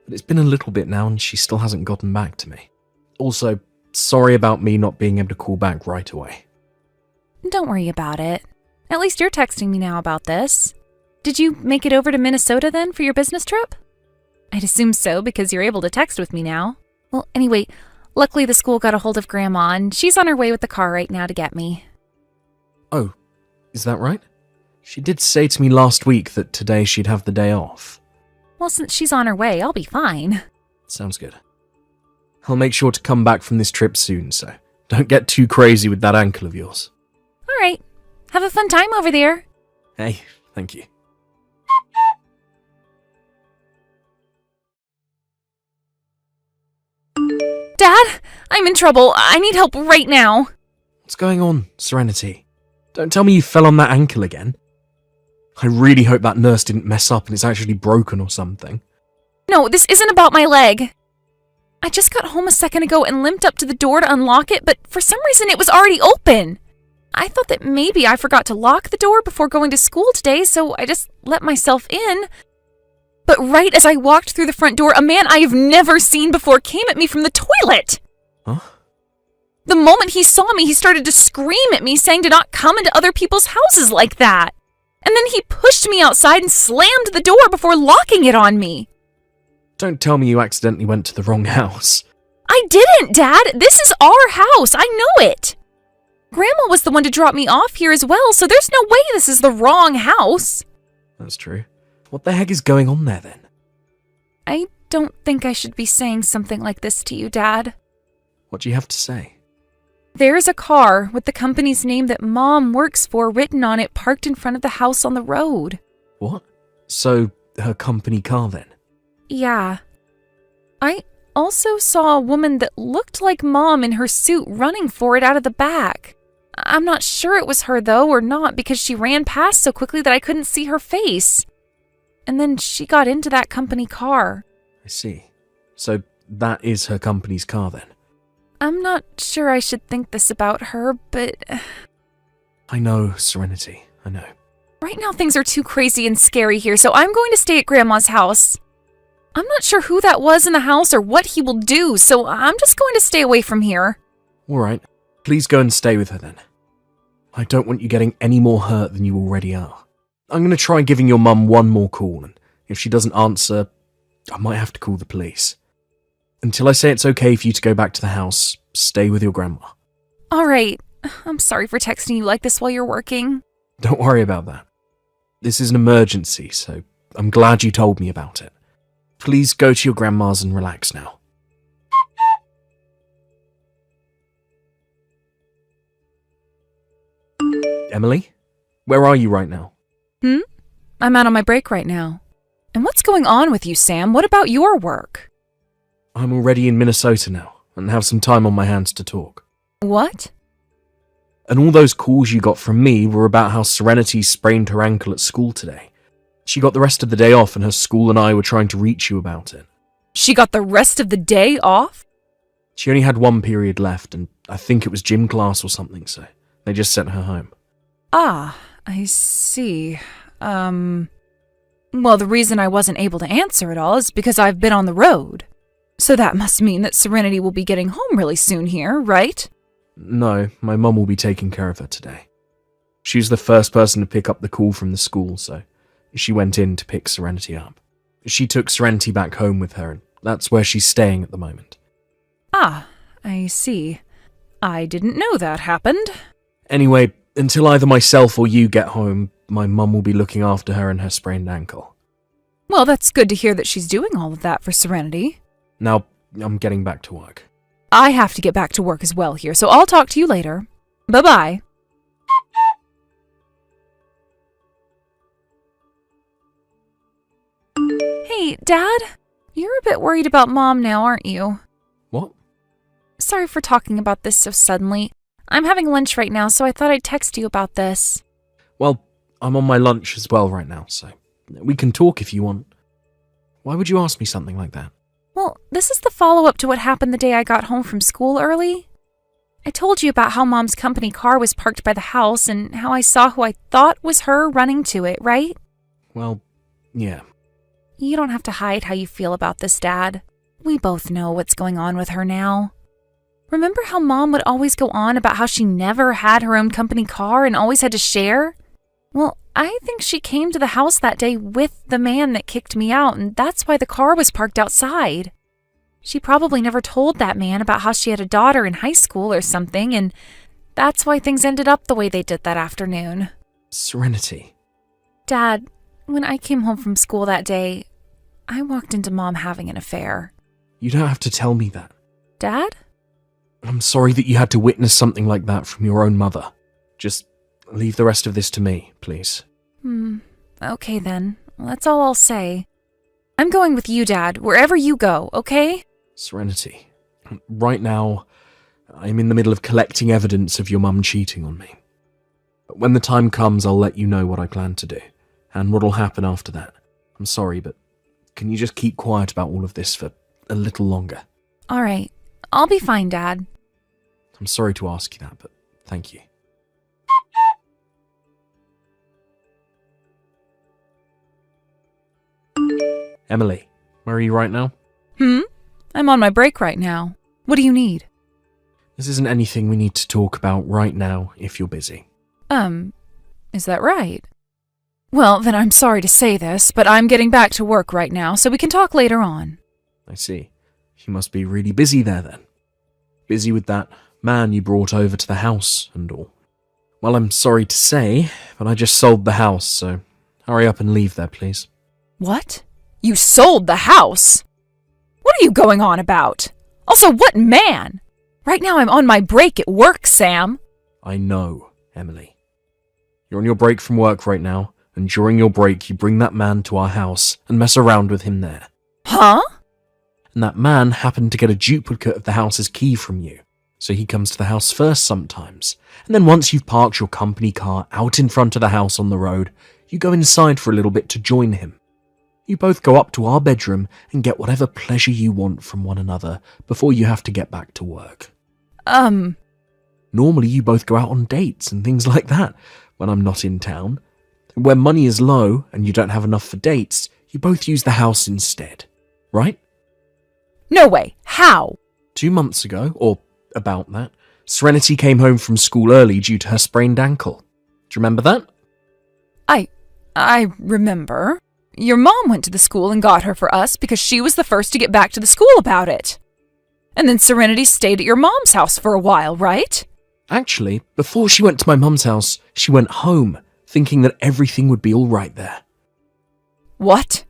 But it's been a little bit now, and she still hasn't gotten back to me. Also, sorry about me not being able to call back right away. Don't worry about it. At least you're texting me now about this. Did you make it over to Minnesota then for your business trip? I'd assume so, because you're able to text with me now. Well, anyway, luckily the school got a hold of Grandma, and she's on her way with the car right now to get me. Oh, is that right? She did say to me last week that today she'd have the day off. Well, since she's on her way, I'll be fine. Sounds good. I'll make sure to come back from this trip soon, so don't get too crazy with that ankle of yours. All right. Have a fun time over there. Hey, thank you. Dad, I'm in trouble. I need help right now. What's going on, Serenity? Don't tell me you fell on that ankle again. I really hope that nurse didn't mess up and it's actually broken or something. No, this isn't about my leg. I just got home a second ago and limped up to the door to unlock it, but for some reason it was already open. I thought that maybe I forgot to lock the door before going to school today, so I just let myself in. But right as I walked through the front door, a man I have never seen before came at me from the toilet. Huh? The moment he saw me, he started to scream at me, saying to not come into other people's houses like that. And then he pushed me outside and slammed the door before locking it on me. Don't tell me you accidentally went to the wrong house. I didn't, Dad. This is our house. I know it. Grandma was the one to drop me off here as well, so there's no way this is the wrong house. That's true. What the heck is going on there, then? I don't think I should be saying something like this to you, Dad. What do you have to say? There's a car with the company's name that Mom works for written on it parked in front of the house on the road. What? So, her company car, then? Yeah. I also saw a woman that looked like Mom in her suit running for it out of the back. I'm not sure it was her, though, or not, because she ran past so quickly that I couldn't see her face. And then she got into that company car. I see. So, that is her company's car, then? I'm not sure I should think this about her, but... I know, Serenity. I know. Right now things are too crazy and scary here, so I'm going to stay at Grandma's house. I'm not sure who that was in the house or what he will do, so I'm just going to stay away from here. Alright. Please go and stay with her, then. I don't want you getting any more hurt than you already are. I'm going to try giving your mum one more call, and if she doesn't answer, I might have to call the police. Until I say it's okay for you to go back to the house, stay with your grandma. All right. I'm sorry for texting you like this while you're working. Don't worry about that. This is an emergency, so I'm glad you told me about it. Please go to your grandma's and relax now. Emily? Where are you right now? I'm out on my break right now. And what's going on with you, Sam? What about your work? I'm already in Minnesota now, and have some time on my hands to talk. What? And all those calls you got from me were about how Serenity sprained her ankle at school today. She got the rest of the day off, and her school and I were trying to reach you about it. She got the rest of the day off? She only had one period left, and I think it was gym class or something, so they just sent her home. Ah, I see. Well, the reason I wasn't able to answer it all is because I've been on the road. So that must mean that Serenity will be getting home really soon here, right? No, my mum will be taking care of her today. She was the first person to pick up the call from the school, so she went in to pick Serenity up. She took Serenity back home with her, and that's where she's staying at the moment. Ah, I see. I didn't know that happened. Anyway, until either myself or you get home, my mum will be looking after her and her sprained ankle. Well, that's good to hear that she's doing all of that for Serenity. Now, I'm getting back to work. I have to get back to work as well here, so I'll talk to you later. Bye-bye. Hey, Dad? You're a bit worried about Mom now, aren't you? What? Sorry for talking about this so suddenly. I'm having lunch right now, so I thought I'd text you about this. Well, I'm on my lunch as well right now, so we can talk if you want. Why would you ask me something like that? Well, Well, this is the follow-up to what happened the day I got home from school early. I told you about how Mom's company car was parked by the house and how I saw who I thought was her running to it, right? Well, yeah. You don't have to hide how you feel about this, Dad. We both know what's going on with her now. Remember how Mom would always go on about how she never had her own company car and always had to share? Well, I think she came to the house that day with the man that kicked me out, and that's why the car was parked outside. She probably never told that man about how she had a daughter in high school or something, and that's why things ended up the way they did that afternoon. Serenity. Dad, when I came home from school that day, I walked into Mom having an affair. You don't have to tell me that. Dad? I'm sorry that you had to witness something like that from your own mother. Just leave the rest of this to me, please. Okay then. That's all I'll say. I'm going with you, Dad, wherever you go, okay? Serenity. Right now, I'm in the middle of collecting evidence of your mum cheating on me. But when the time comes, I'll let you know what I plan to do, and what'll happen after that. I'm sorry, but can you just keep quiet about all of this for a little longer? All right. I'll be fine, Dad. I'm sorry to ask you that, but thank you. Emily, where are you right now? I'm on my break right now. What do you need? This isn't anything we need to talk about right now if you're busy. Is that right? Well, then I'm sorry to say this, but I'm getting back to work right now, so we can talk later on. I see. You must be really busy there then. Busy with that man you brought over to the house and all. Well, I'm sorry to say, but I just sold the house, so hurry up and leave there, please. What? You sold the house? What are you going on about? Also, what man? Right now I'm on my break at work, Sam. I know, Emily. You're on your break from work right now, and during your break you bring that man to our house and mess around with him there. Huh? And that man happened to get a duplicate of the house's key from you, so he comes to the house first sometimes, and then once you've parked your company car out in front of the house on the road, you go inside for a little bit to join him. You both go up to our bedroom and get whatever pleasure you want from one another before you have to get back to work. Normally you both go out on dates and things like that when I'm not in town. When money is low and you don't have enough for dates, you both use the house instead, right? No way. How? 2 months ago, or about that, Serenity came home from school early due to her sprained ankle. Do you remember that? I remember. Your mom went to the school and got her for us because she was the first to get back to the school about it. And then Serenity stayed at your mom's house for a while, right? Actually, before she went to my mum's house, she went home, thinking that everything would be all right there. What?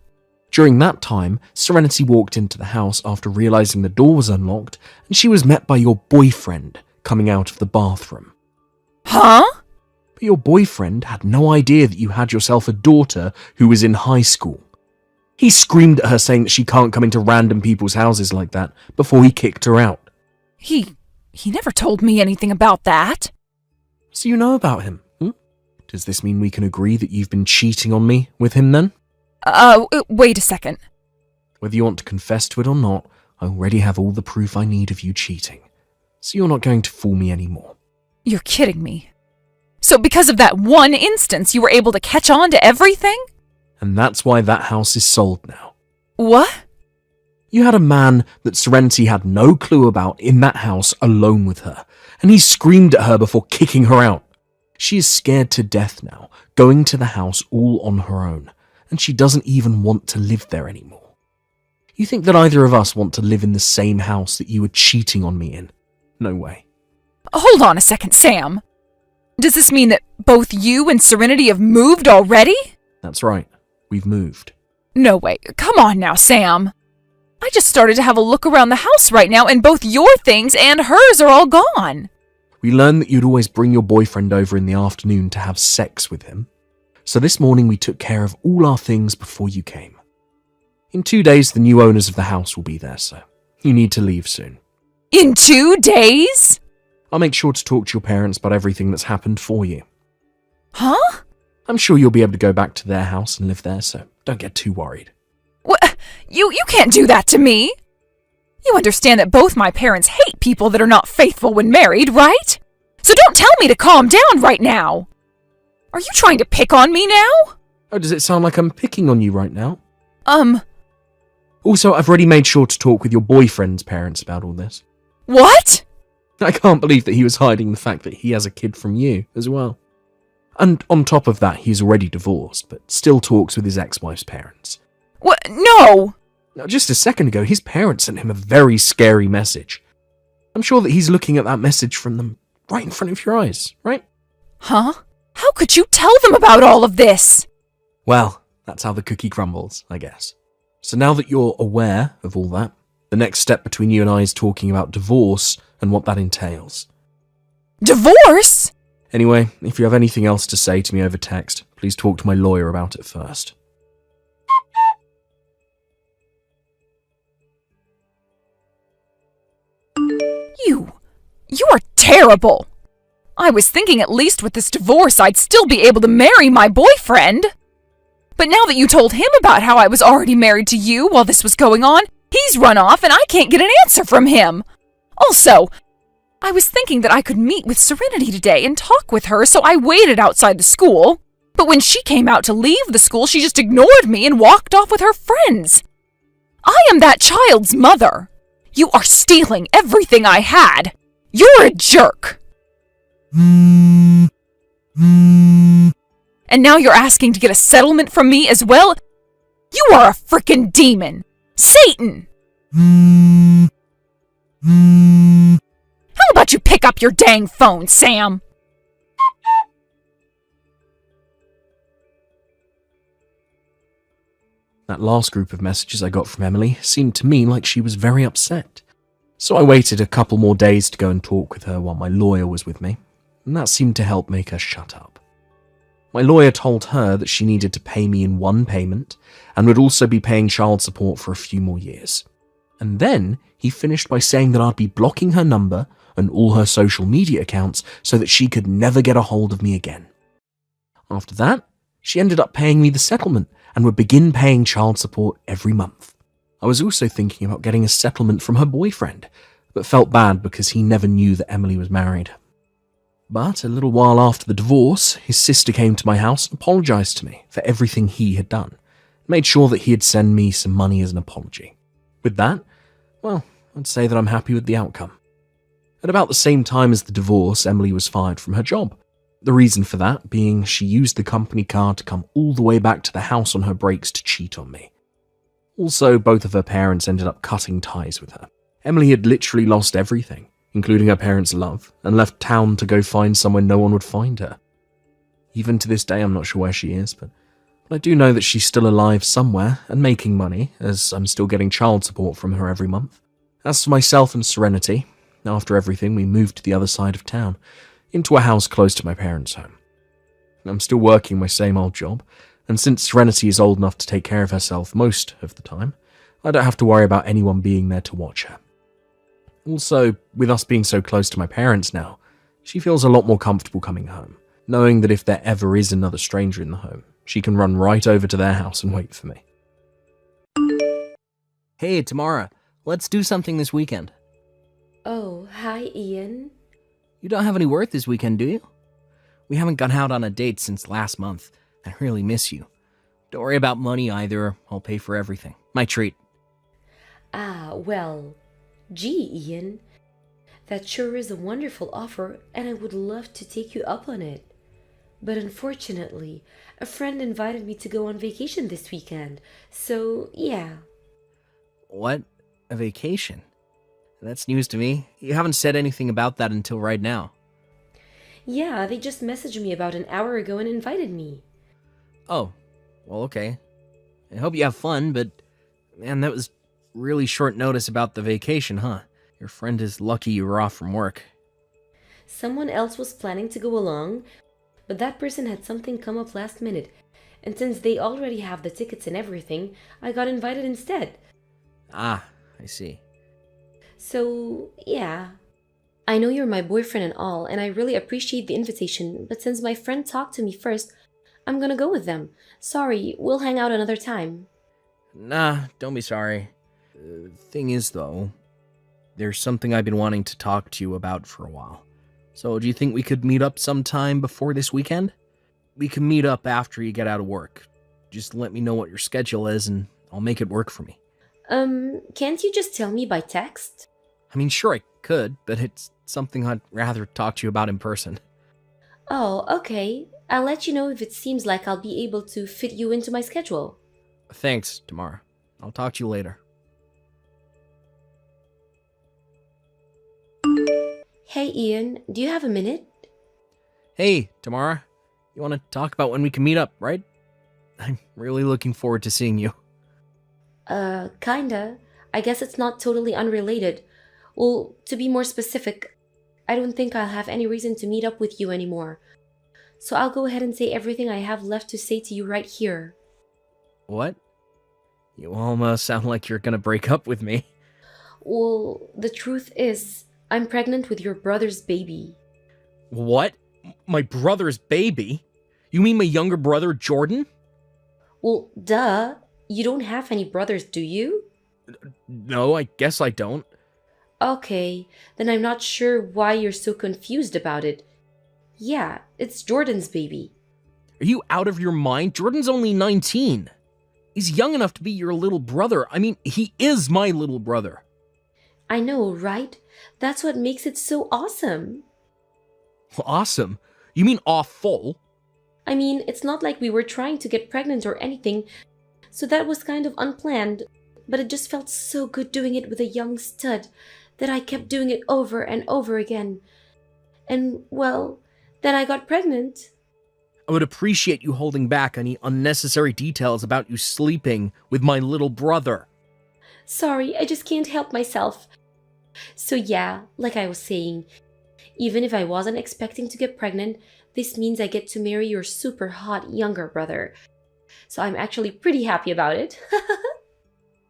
During that time, Serenity walked into the house after realizing the door was unlocked, and she was met by your boyfriend coming out of the bathroom. Huh? But your boyfriend had no idea that you had yourself a daughter who was in high school. He screamed at her saying that she can't come into random people's houses like that before he kicked her out. He never told me anything about that. So you know about him, Does this mean we can agree that you've been cheating on me with him then? Wait a second. Whether you want to confess to it or not, I already have all the proof I need of you cheating. So you're not going to fool me anymore. You're kidding me. So because of that one instance, you were able to catch on to everything? And that's why that house is sold now. What? You had a man that Serenity had no clue about in that house alone with her, and he screamed at her before kicking her out. She is scared to death now, going to the house all on her own, and she doesn't even want to live there anymore. You think that either of us want to live in the same house that you were cheating on me in? No way. Hold on a second, Sam. Does this mean that both you and Serenity have moved already? That's right. We've moved. No way. Come on now, Sam. I just started to have a look around the house right now, and both your things and hers are all gone. We learned that you'd always bring your boyfriend over in the afternoon to have sex with him. So this morning we took care of all our things before you came. In 2 days, the new owners of the house will be there, so you need to leave soon. In 2 days? I'll make sure to talk to your parents about everything that's happened for you. Huh? I'm sure you'll be able to go back to their house and live there, so don't get too worried. What? You can't do that to me. You understand that both my parents hate people that are not faithful when married, right? So don't tell me to calm down right now. Are you trying to pick on me now? Oh, does it sound like I'm picking on you right now? Also, I've already made sure to talk with your boyfriend's parents about all this. What? I can't believe that he was hiding the fact that he has a kid from you as well. And on top of that, he's already divorced, but still talks with his ex-wife's parents. What? No! Now, just a second ago, his parents sent him a very scary message. I'm sure that he's looking at that message from them right in front of your eyes, right? Huh? How could you tell them about all of this? Well, that's how the cookie crumbles, I guess. So now that you're aware of all that, the next step between you and I is talking about divorce and what that entails. Divorce? Anyway, if you have anything else to say to me over text, please talk to my lawyer about it first. You are terrible. I was thinking at least with this divorce I'd still be able to marry my boyfriend. But now that you told him about how I was already married to you while this was going on, he's run off and I can't get an answer from him. Also, I was thinking that I could meet with Serenity today and talk with her, so I waited outside the school. But when she came out to leave the school, she just ignored me and walked off with her friends. I am that child's mother. You are stealing everything I had. You're a jerk. And now you're asking to get a settlement from me as well? You are a frickin' demon. Satan! How about you pick up your dang phone, Sam? That last group of messages I got from Emily seemed to me like she was very upset. So I waited a couple more days to go and talk with her while my lawyer was with me, and that seemed to help make her shut up. My lawyer told her that she needed to pay me in one payment and would also be paying child support for a few more years. And then he finished by saying that I'd be blocking her number and all her social media accounts so that she could never get a hold of me again. After that, she ended up paying me the settlement and would begin paying child support every month. I was also thinking about getting a settlement from her boyfriend, but felt bad because he never knew that Emily was married. But a little while after the divorce, his sister came to my house and apologized to me for everything he had done, made sure that he'd send me some money as an apology. With that, well, I'd say that I'm happy with the outcome. At about the same time as the divorce, Emily was fired from her job. The reason for that being she used the company car to come all the way back to the house on her breaks to cheat on me. Also, both of her parents ended up cutting ties with her. Emily had literally lost everything, including her parents' love, and left town to go find somewhere no one would find her. Even to this day, I'm not sure where she is, but I do know that she's still alive somewhere and making money, as I'm still getting child support from her every month. As for myself and Serenity, after everything, we moved to the other side of town, into a house close to my parents' home. I'm still working my same old job, and since Serenity is old enough to take care of herself most of the time, I don't have to worry about anyone being there to watch her. Also, with us being so close to my parents now, she feels a lot more comfortable coming home, knowing that if there ever is another stranger in the home, she can run right over to their house and wait for me. Hey, Tamara, let's do something this weekend. Oh, hi, Ian. You don't have any work this weekend, do you? We haven't gone out on a date since last month. I really miss you. Don't worry about money either. I'll pay for everything. My treat. Well, gee, Ian. That sure is a wonderful offer, and I would love to take you up on it. But unfortunately, a friend invited me to go on vacation this weekend, so yeah. What? A vacation? That's news to me. You haven't said anything about that until right now. Yeah, they just messaged me about an hour ago and invited me. Oh, well, okay. I hope you have fun, but man, that was really short notice about the vacation, huh? Your friend is lucky you were off from work. Someone else was planning to go along, but that person had something come up last minute, and since they already have the tickets and everything, I got invited instead. Ah, I see. So, yeah. I know you're my boyfriend and all, and I really appreciate the invitation, but since my friend talked to me first, I'm gonna go with them. Sorry, we'll hang out another time. Nah, don't be sorry. Thing is, though, There's something I've been wanting to talk to you about for a while. So, do you think we could meet up sometime before this weekend? We can meet up after you get out of work. Just let me know what your schedule is and I'll make it work for me. Can't you just tell me by text? I mean, sure I could, but it's something I'd rather talk to you about in person. Oh, okay. I'll let you know if it seems like I'll be able to fit you into my schedule. Thanks, Tamara. I'll talk to you later. Hey, Ian, do you have a minute? Hey, Tamara. You want to talk about when we can meet up, right? I'm really looking forward to seeing you. Kinda. I guess it's not totally unrelated. Well, to be more specific, I don't think I'll have any reason to meet up with you anymore. So I'll go ahead and say everything I have left to say to you right here. What? You almost sound like you're gonna break up with me. Well, the truth is, I'm pregnant with your brother's baby. What? My brother's baby? You mean my younger brother, Jordan? Well, duh. You don't have any brothers, do you? No, I guess I don't. Okay, then I'm not sure why you're so confused about it. Yeah, it's Jordan's baby. Are you out of your mind? Jordan's only 19. He's young enough to be your little brother. I mean, he is my little brother. I know, right? That's what makes it so awesome. Awesome? You mean awful? I mean, it's not like we were trying to get pregnant or anything, so that was kind of unplanned, but it just felt so good doing it with a young stud that I kept doing it over and over again. And, well, then I got pregnant. I would appreciate you holding back any unnecessary details about you sleeping with my little brother. Sorry, I just can't help myself. So yeah, like I was saying, even if I wasn't expecting to get pregnant, this means I get to marry your super hot younger brother. So I'm actually pretty happy about it.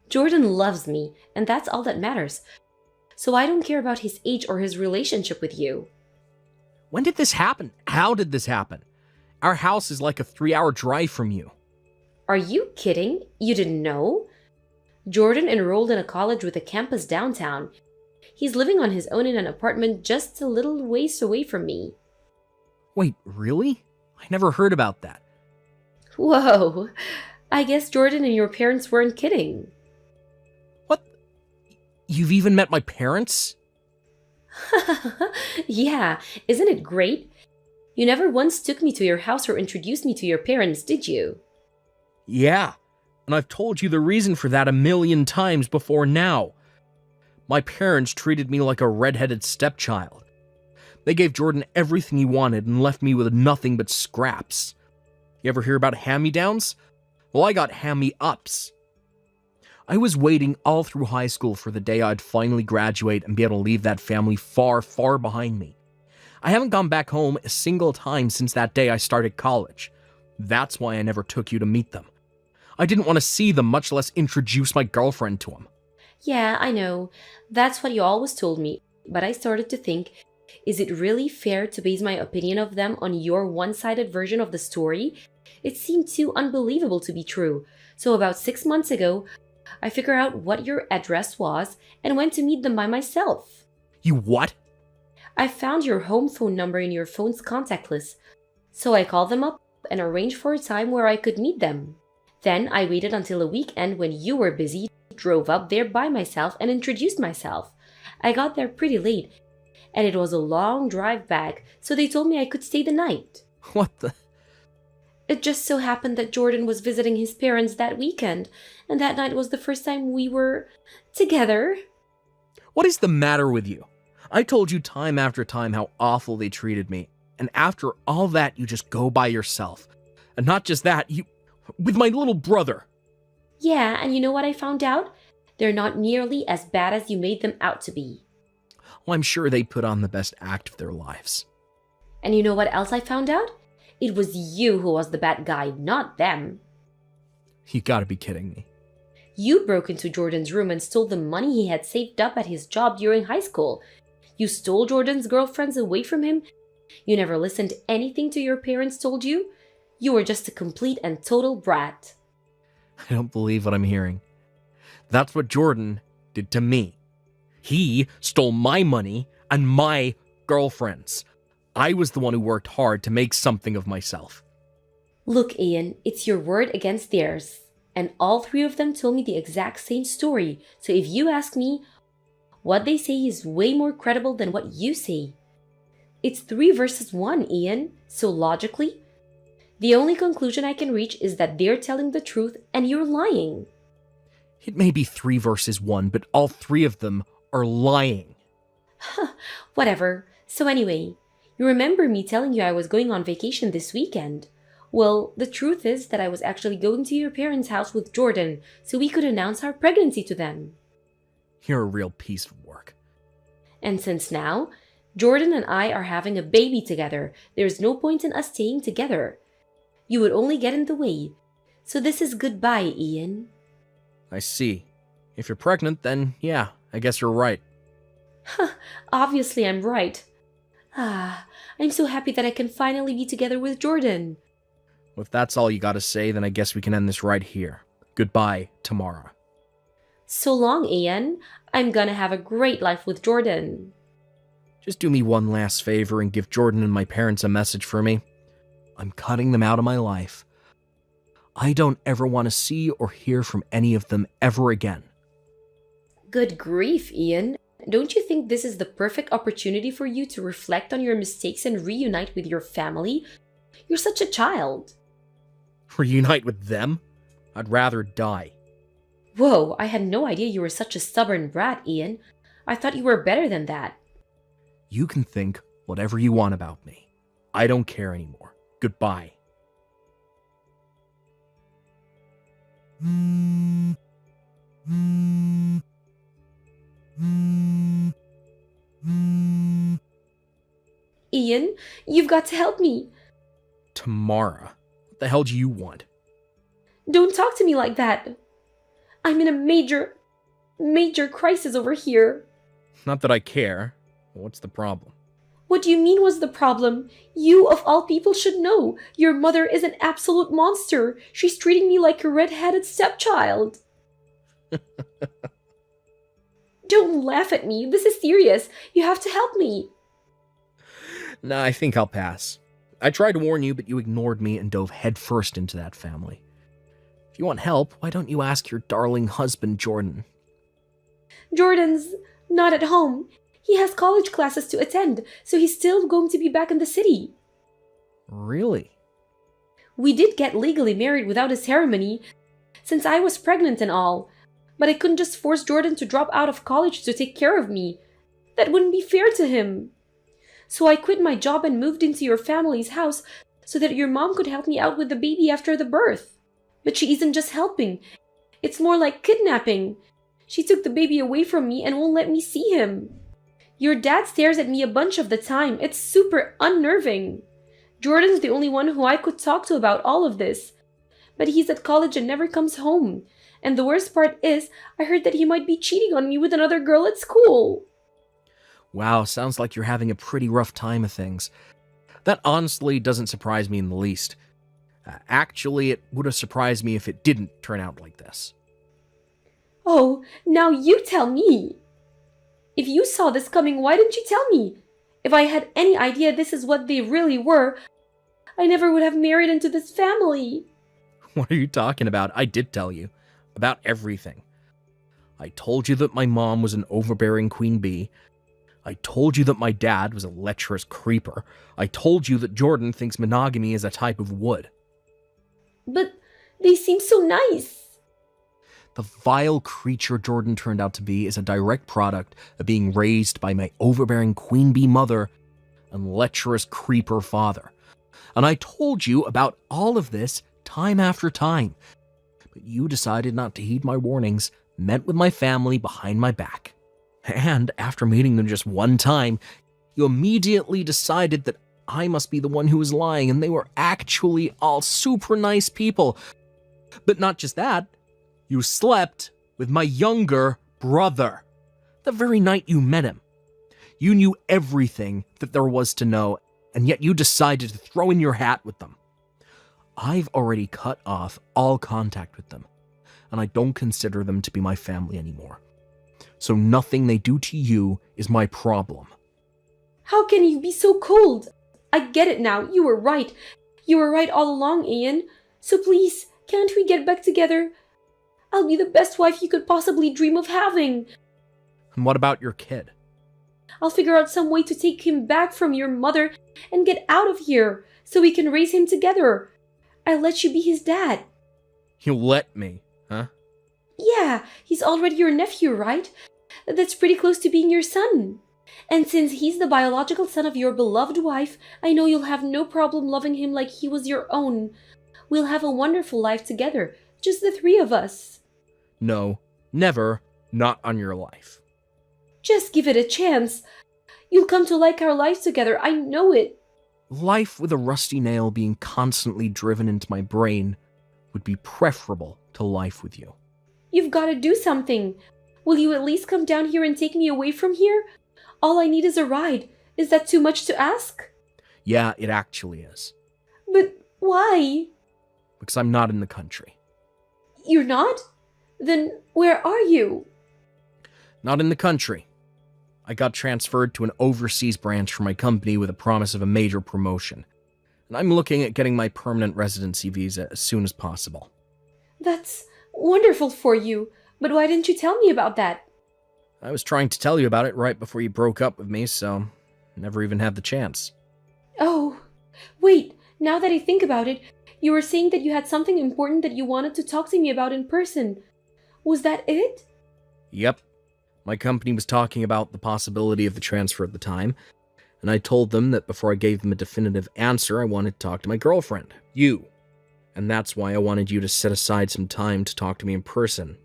Jordan loves me, and that's all that matters. So I don't care about his age or his relationship with you. When did this happen? How did this happen? Our house is like a 3-hour drive from you. Are you kidding? You didn't know? Jordan enrolled in a college with a campus downtown. He's living on his own in an apartment just a little ways away from me. Wait, really? I never heard about that. Whoa, I guess Jordan and your parents weren't kidding. What? You've even met my parents? Yeah, isn't it great? You never once took me to your house or introduced me to your parents, did you? Yeah, and I've told you the reason for that a million times before now. My parents treated me like a red-headed stepchild. They gave Jordan everything he wanted and left me with nothing but scraps. You ever hear about hand-me-downs? Well, I got hand-me-ups. I was waiting all through high school for the day I'd finally graduate and be able to leave that family far, far behind me. I haven't gone back home a single time since that day I started college. That's why I never took you to meet them. I didn't want to see them, much less introduce my girlfriend to them. Yeah, I know. That's what you always told me. But I started to think, is it really fair to base my opinion of them on your one-sided version of the story? It seemed too unbelievable to be true. So about 6 months ago, I figured out what your address was and went to meet them by myself. You what? I found your home phone number in your phone's contact list. So I called them up and arranged for a time where I could meet them. Then I waited until a weekend when you were busy, drove up there by myself and introduced myself. I got there pretty late, and it was a long drive back, so they told me I could stay the night. What the? It just so happened that Jordan was visiting his parents that weekend, and that night was the first time we were together. What is the matter with you? I told you time after time how awful they treated me, and after all that, you just go by yourself. And not just that, you... with my little brother. Yeah, and you know what I found out? They're not nearly as bad as you made them out to be. Well, I'm sure they put on the best act of their lives. And you know what else I found out? It was you who was the bad guy, not them. You gotta be kidding me. You broke into Jordan's room and stole the money he had saved up at his job during high school. You stole Jordan's girlfriends away from him. You never listened to anything to your parents told you. You were just a complete and total brat. I don't believe what I'm hearing. That's what Jordan did to me. He stole my money and my girlfriend's. I was the one who worked hard to make something of myself. Look, Ian, it's your word against theirs. And all three of them told me the exact same story. So if you ask me, what they say is way more credible than what you say. It's 3 versus 1, Ian. So logically, the only conclusion I can reach is that they're telling the truth and you're lying. It may be 3 versus 1, but all 3 of them are lying. Whatever. So anyway, you remember me telling you I was going on vacation this weekend? Well, the truth is that I was actually going to your parents' house with Jordan so we could announce our pregnancy to them. You're a real piece of work. And since now, Jordan and I are having a baby together, there's no point in us staying together. You would only get in the way. So this is goodbye, Ian. I see. If you're pregnant, then yeah, I guess you're right. Obviously I'm right. I'm so happy that I can finally be together with Jordan. Well, if that's all you gotta say, then I guess we can end this right here. Goodbye, Tamara. So long, Ian. I'm gonna have a great life with Jordan. Just do me one last favor and give Jordan and my parents a message for me. I'm cutting them out of my life. I don't ever want to see or hear from any of them ever again. Good grief, Ian. Don't you think this is the perfect opportunity for you to reflect on your mistakes and reunite with your family? You're such a child. Reunite with them? I'd rather die. Whoa, I had no idea you were such a stubborn brat, Ian. I thought you were better than that. You can think whatever you want about me. I don't care anymore. Goodbye. Ian, you've got to help me. Tamara, what the hell do you want? Don't talk to me like that. I'm in a major crisis over here. Not that I care. What's the problem? What do you mean was the problem? You, of all people, should know. Your mother is an absolute monster. She's treating me like a red-headed stepchild. Don't laugh at me. This is serious. You have to help me. Nah, I think I'll pass. I tried to warn you, but you ignored me and dove headfirst into that family. If you want help, why don't you ask your darling husband, Jordan? Jordan's not at home. He has college classes to attend, so he's still going to be back in the city. Really? We did get legally married without a ceremony, since I was pregnant and all. But I couldn't just force Jordan to drop out of college to take care of me. That wouldn't be fair to him. So I quit my job and moved into your family's house so that your mom could help me out with the baby after the birth. But she isn't just helping. It's more like kidnapping. She took the baby away from me and won't let me see him. Your dad stares at me a bunch of the time. It's super unnerving. Jordan's the only one who I could talk to about all of this. But he's at college and never comes home. And the worst part is, I heard that he might be cheating on me with another girl at school. Wow, sounds like you're having a pretty rough time of things. That honestly doesn't surprise me in the least. Actually, it would have surprised me if it didn't turn out like this. Oh, now you tell me. If you saw this coming, why didn't you tell me? If I had any idea this is what they really were, I never would have married into this family. What are you talking about? I did tell you. About everything. I told you that my mom was an overbearing queen bee. I told you that my dad was a lecherous creeper. I told you that Jordan thinks monogamy is a type of wood. But they seem so nice. The vile creature Jordan turned out to be is a direct product of being raised by my overbearing queen bee mother and lecherous creeper father. And I told you about all of this time after time. But you decided not to heed my warnings, met with my family behind my back. And after meeting them just one time, you immediately decided that I must be the one who was lying and they were actually all super nice people. But not just that. You slept with my younger brother. The very night you met him. You knew everything that there was to know, and yet you decided to throw in your hat with them. I've already cut off all contact with them, and I don't consider them to be my family anymore. so nothing they do to you is my problem. How can you be so cold? I get it now. You were right. You were right all along, Ian. So please, can't we get back together? I'll be the best wife you could possibly dream of having. And what about your kid? I'll figure out some way to take him back from your mother and get out of here so we can raise him together. I'll let you be his dad. You'll let me, huh? Yeah, he's already your nephew, right? That's pretty close to being your son. And since he's the biological son of your beloved wife, I know you'll have no problem loving him like he was your own. We'll have a wonderful life together, just the three of us. No, never, not on your life. Just give it a chance. You'll come to like our life together, I know it. Life with a rusty nail being constantly driven into my brain would be preferable to life with you. You've got to do something. Will you at least come down here and take me away from here? All I need is a ride. Is that too much to ask? Yeah, it actually is. But why? Because I'm not in the country. You're not? Then where are you? Not in the country. I got transferred to an overseas branch for my company with a promise of a major promotion. And I'm looking at getting my permanent residency visa as soon as possible. That's wonderful for you. But why didn't you tell me about that? I was trying to tell you about it right before you broke up with me, so never even had the chance. Oh, wait, now that I think about it, you were saying that you had something important that you wanted to talk to me about in person. Was that it? Yep. My company was talking about the possibility of the transfer at the time, and I told them that before I gave them a definitive answer, I wanted to talk to my girlfriend, you. And that's why I wanted you to set aside some time to talk to me in person.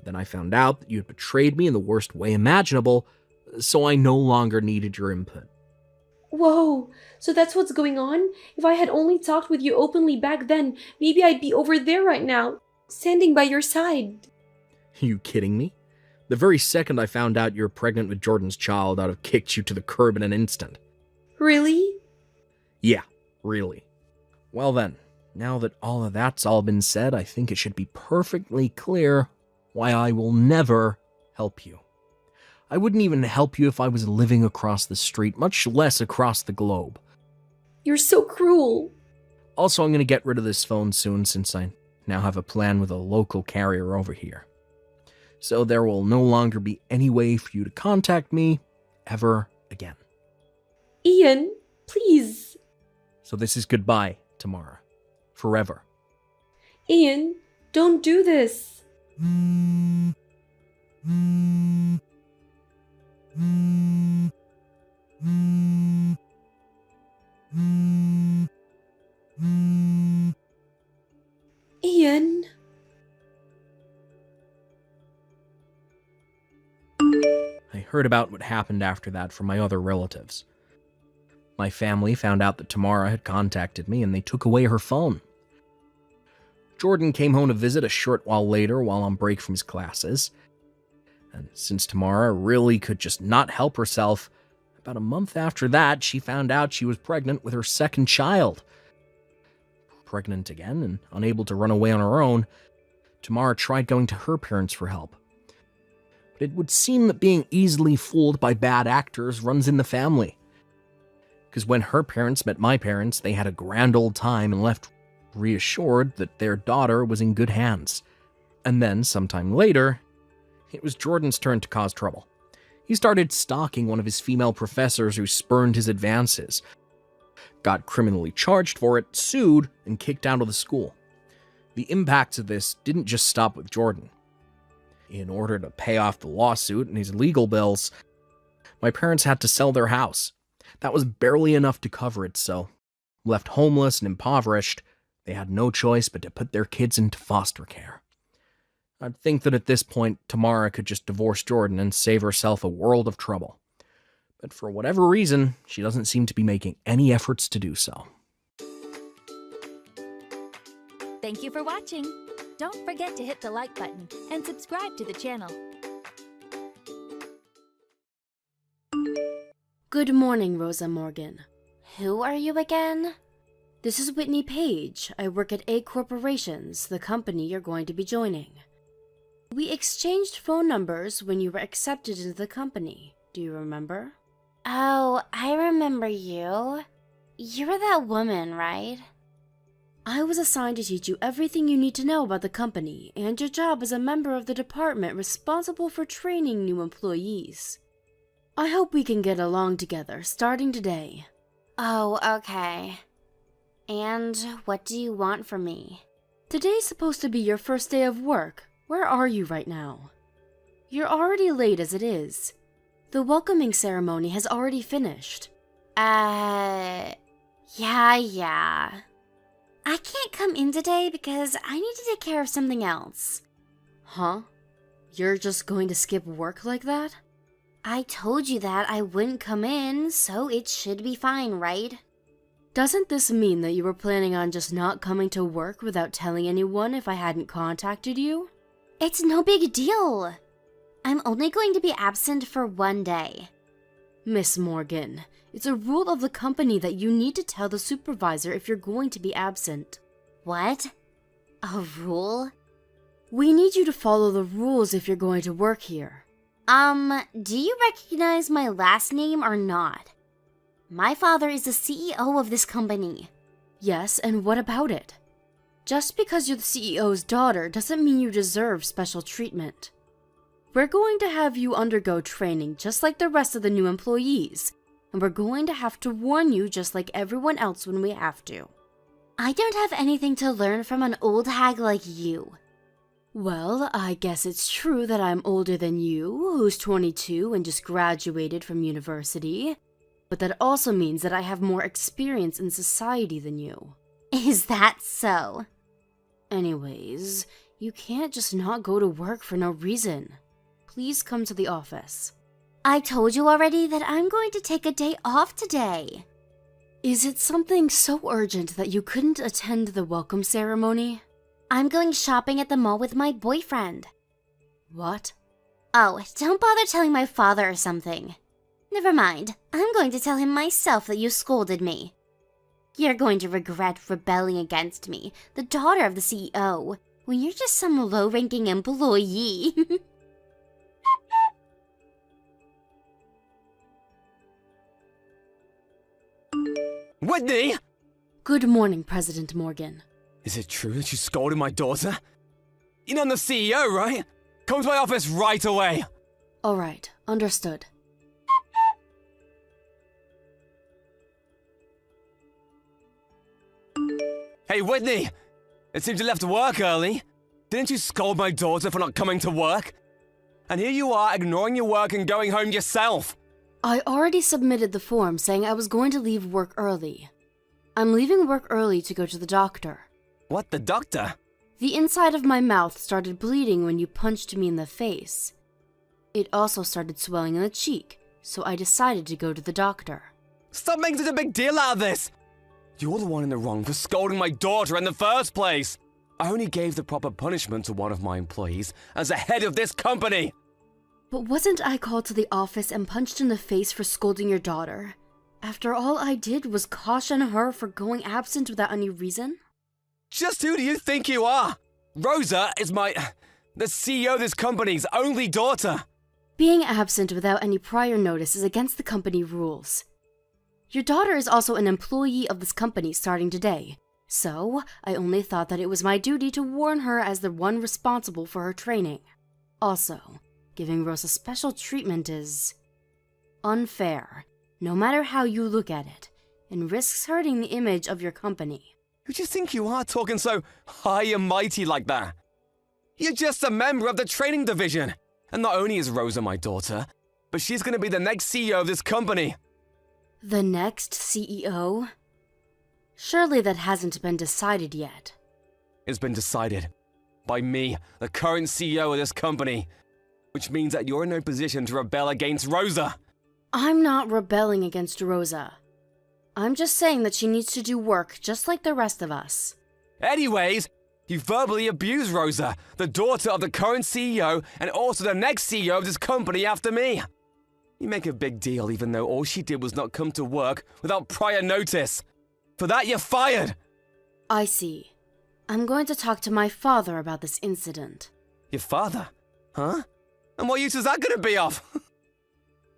But then I found out that you had betrayed me in the worst way imaginable, so I no longer needed your input. Whoa, so that's what's going on? If I had only talked with you openly back then, maybe I'd be over there right now, standing by your side. Are you kidding me? The very second I found out you were pregnant with Jordan's child, I'd have kicked you to the curb in an instant. Really? Yeah, really. Well then, now that all of that's all been said, I think it should be perfectly clear why I will never help you. I wouldn't even help you if I was living across the street, much less across the globe. You're so cruel. Also, I'm going to get rid of this phone soon since I now have a plan with a local carrier over here. So there will no longer be any way for you to contact me ever again. Ian, please. So this is goodbye, Tamara. Forever. Ian, don't do this. Ian. I heard about what happened after that from my other relatives. My family found out that Tamara had contacted me and they took away her phone. Jordan came home to visit a short while later while on break from his classes. And since Tamara really could just not help herself, about a month after that, she found out she was pregnant with her second child. Pregnant again and unable to run away on her own, Tamara tried going to her parents for help. But it would seem that being easily fooled by bad actors runs in the family. Because when her parents met my parents, they had a grand old time and left reassured that their daughter was in good hands. And then, sometime later, it was Jordan's turn to cause trouble. He started stalking one of his female professors who spurned his advances, got criminally charged for it, sued, and kicked out of the school. The impacts of this didn't just stop with Jordan. In order to pay off the lawsuit and his legal bills, my parents had to sell their house. That was barely enough to cover it, so, left homeless and impoverished, they had no choice but to put their kids into foster care. I'd think that at this point, Tamara could just divorce Jordan and save herself a world of trouble. But for whatever reason, she doesn't seem to be making any efforts to do so. Thank you for watching. Don't forget to hit the like button and subscribe to the channel. Good morning, Rosa Morgan. Who are you again? This is Whitney Page. I work at A Corporations, the company you're going to be joining. We exchanged phone numbers when you were accepted into the company. Do you remember? Oh, I remember you. You were that woman, right? I was assigned to teach you everything you need to know about the company and your job as a member of the department responsible for training new employees. I hope we can get along together starting today. Oh, okay. And what do you want from me? Today's supposed to be your first day of work. Where are you right now? You're already late as it is. The welcoming ceremony has already finished. Yeah. I can't come in today because I need to take care of something else. Huh? You're just going to skip work like that? I told you that I wouldn't come in, so it should be fine, right? Doesn't this mean that you were planning on just not coming to work without telling anyone if I hadn't contacted you? It's no big deal. I'm only going to be absent for 1 day. Miss Morgan, it's a rule of the company that you need to tell the supervisor if you're going to be absent. What? A rule? We need you to follow the rules if you're going to work here. Do you recognize my last name or not? My father is the CEO of this company. Yes, and what about it? Just because you're the CEO's daughter doesn't mean you deserve special treatment. We're going to have you undergo training just like the rest of the new employees, and we're going to have to warn you just like everyone else when we have to. I don't have anything to learn from an old hag like you. Well, I guess it's true that I'm older than you, who's 22 and just graduated from university, but that also means that I have more experience in society than you. Is that so? Anyways, you can't just not go to work for no reason. Please come to the office. I told you already that I'm going to take a day off today. Is it something so urgent that you couldn't attend the welcome ceremony? I'm going shopping at the mall with my boyfriend. What? Oh, don't bother telling my father or something. Never mind, I'm going to tell him myself that you scolded me. You're going to regret rebelling against me, the daughter of the CEO, when you're just some low-ranking employee. Whitney! Good morning, President Morgan. Is it true that you scolded my daughter? You know I'm the CEO, right? Come to my office right away! Alright, understood. Hey, Whitney! It seems you left work early. Didn't you scold my daughter for not coming to work? And here you are ignoring your work and going home yourself! I already submitted the form saying I was going to leave work early. I'm leaving work early to go to the doctor. What, the doctor? The inside of my mouth started bleeding when you punched me in the face. It also started swelling in the cheek, so I decided to go to the doctor. Stop making such a big deal out of this! You're the one in the wrong for scolding my daughter in the first place! I only gave the proper punishment to one of my employees as the head of this company! But wasn't I called to the office and punched in the face for scolding your daughter? After all I did was caution her for going absent without any reason? Just who do you think you are? Rosa is the CEO of this company's only daughter! Being absent without any prior notice is against the company rules. Your daughter is also an employee of this company starting today, so I only thought that it was my duty to warn her as the one responsible for her training. Also, giving Rosa special treatment is unfair, no matter how you look at it, and risks hurting the image of your company. Who do you think you are talking so high and mighty like that? You're just a member of the training division. And not only is Rosa my daughter, but she's going to be the next CEO of this company. The next CEO? Surely that hasn't been decided yet. It's been decided by me, the current CEO of this company, which means that you're in no position to rebel against Rosa. I'm not rebelling against Rosa. I'm just saying that she needs to do work just like the rest of us. Anyways, you verbally abused Rosa, the daughter of the current CEO and also the next CEO of this company after me. You make a big deal even though all she did was not come to work without prior notice. For that, you're fired. I see. I'm going to talk to my father about this incident. Your father? Huh? And what use is that gonna be of?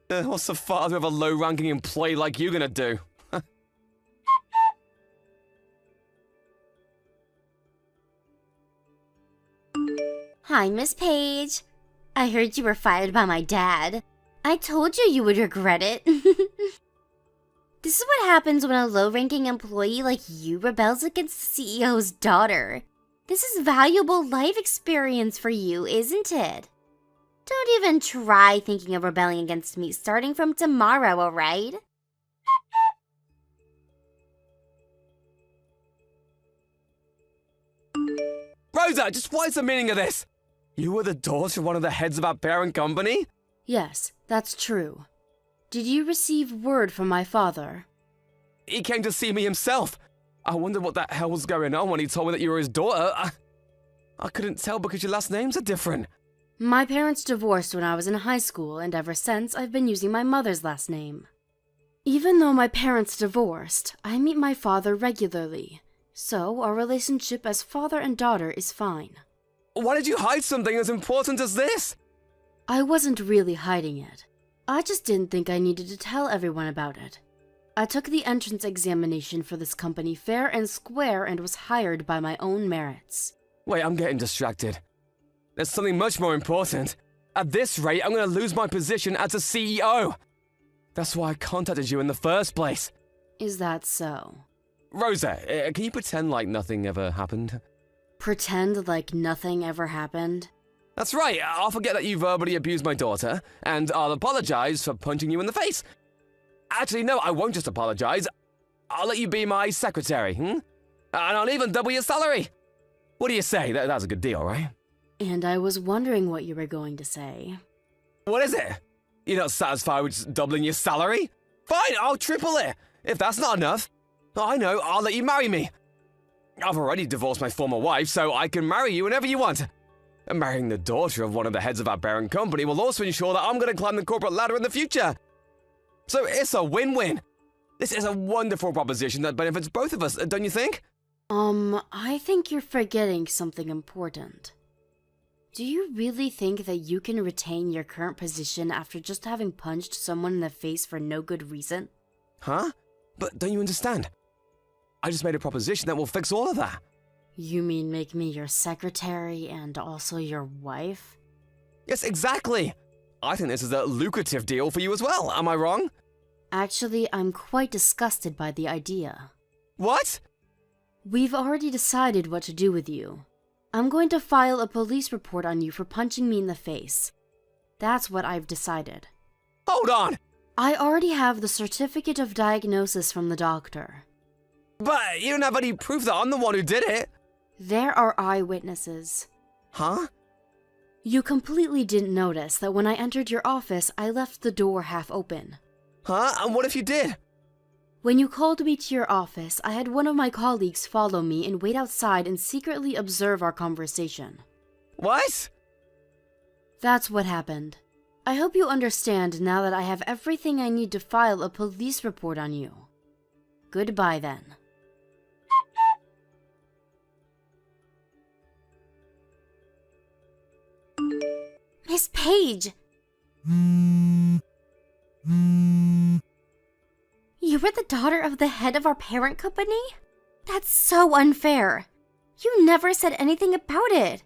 What's the father of a low-ranking employee like you gonna do? Hi, Miss Page. I heard you were fired by my dad. I told you you would regret it. This is what happens when a low-ranking employee like you rebels against the CEO's daughter. This is valuable life experience for you, isn't it? Don't even try thinking of rebelling against me starting from tomorrow, alright? Rosa, just what is the meaning of this? You were the daughter of one of the heads of our parent company? Yes, that's true. Did you receive word from my father? He came to see me himself. I wondered what the hell was going on when he told me that you were his daughter. I couldn't tell because your last names are different. My parents divorced when I was in high school, and ever since I've been using my mother's last name. Even though my parents divorced, I meet my father regularly, so our relationship as father and daughter is fine. Why did you hide something as important as this? I wasn't really hiding it. I just didn't think I needed to tell everyone about it. I took the entrance examination for this company fair and square and was hired by my own merits. Wait, I'm getting distracted. There's something much more important. At this rate, I'm going to lose my position as a CEO. That's why I contacted you in the first place. Is that so? Rosa, can you pretend like nothing ever happened? Pretend like nothing ever happened? That's right, I'll forget that you verbally abused my daughter, and I'll apologize for punching you in the face. Actually, no, I won't just apologize. I'll let you be my secretary, And I'll even double your salary. What do you say? That's a good deal, right? And I was wondering what you were going to say. What is it? You're not satisfied with just doubling your salary? Fine, I'll triple it. If that's not enough, I know, I'll let you marry me. I've already divorced my former wife, so I can marry you whenever you want. And marrying the daughter of one of the heads of our parent company will also ensure that I'm going to climb the corporate ladder in the future. So it's a win-win. This is a wonderful proposition that benefits both of us, don't you think? I think you're forgetting something important. Do you really think that you can retain your current position after just having punched someone in the face for no good reason? Huh? But don't you understand? I just made a proposition that will fix all of that. You mean make me your secretary and also your wife? Yes, exactly. I think this is a lucrative deal for you as well, am I wrong? Actually, I'm quite disgusted by the idea. What? We've already decided what to do with you. I'm going to file a police report on you for punching me in the face. That's what I've decided. Hold on! I already have the certificate of diagnosis from the doctor. But you don't have any proof that I'm the one who did it. There are eyewitnesses. Huh? You completely didn't notice that when I entered your office, I left the door half open. Huh? And what if you did? When you called me to your office, I had one of my colleagues follow me and wait outside and secretly observe our conversation. What? That's what happened. I hope you understand now that I have everything I need to file a police report on you. Goodbye then. Miss Page! You were the daughter of the head of our parent company? That's so unfair. You never said anything about it.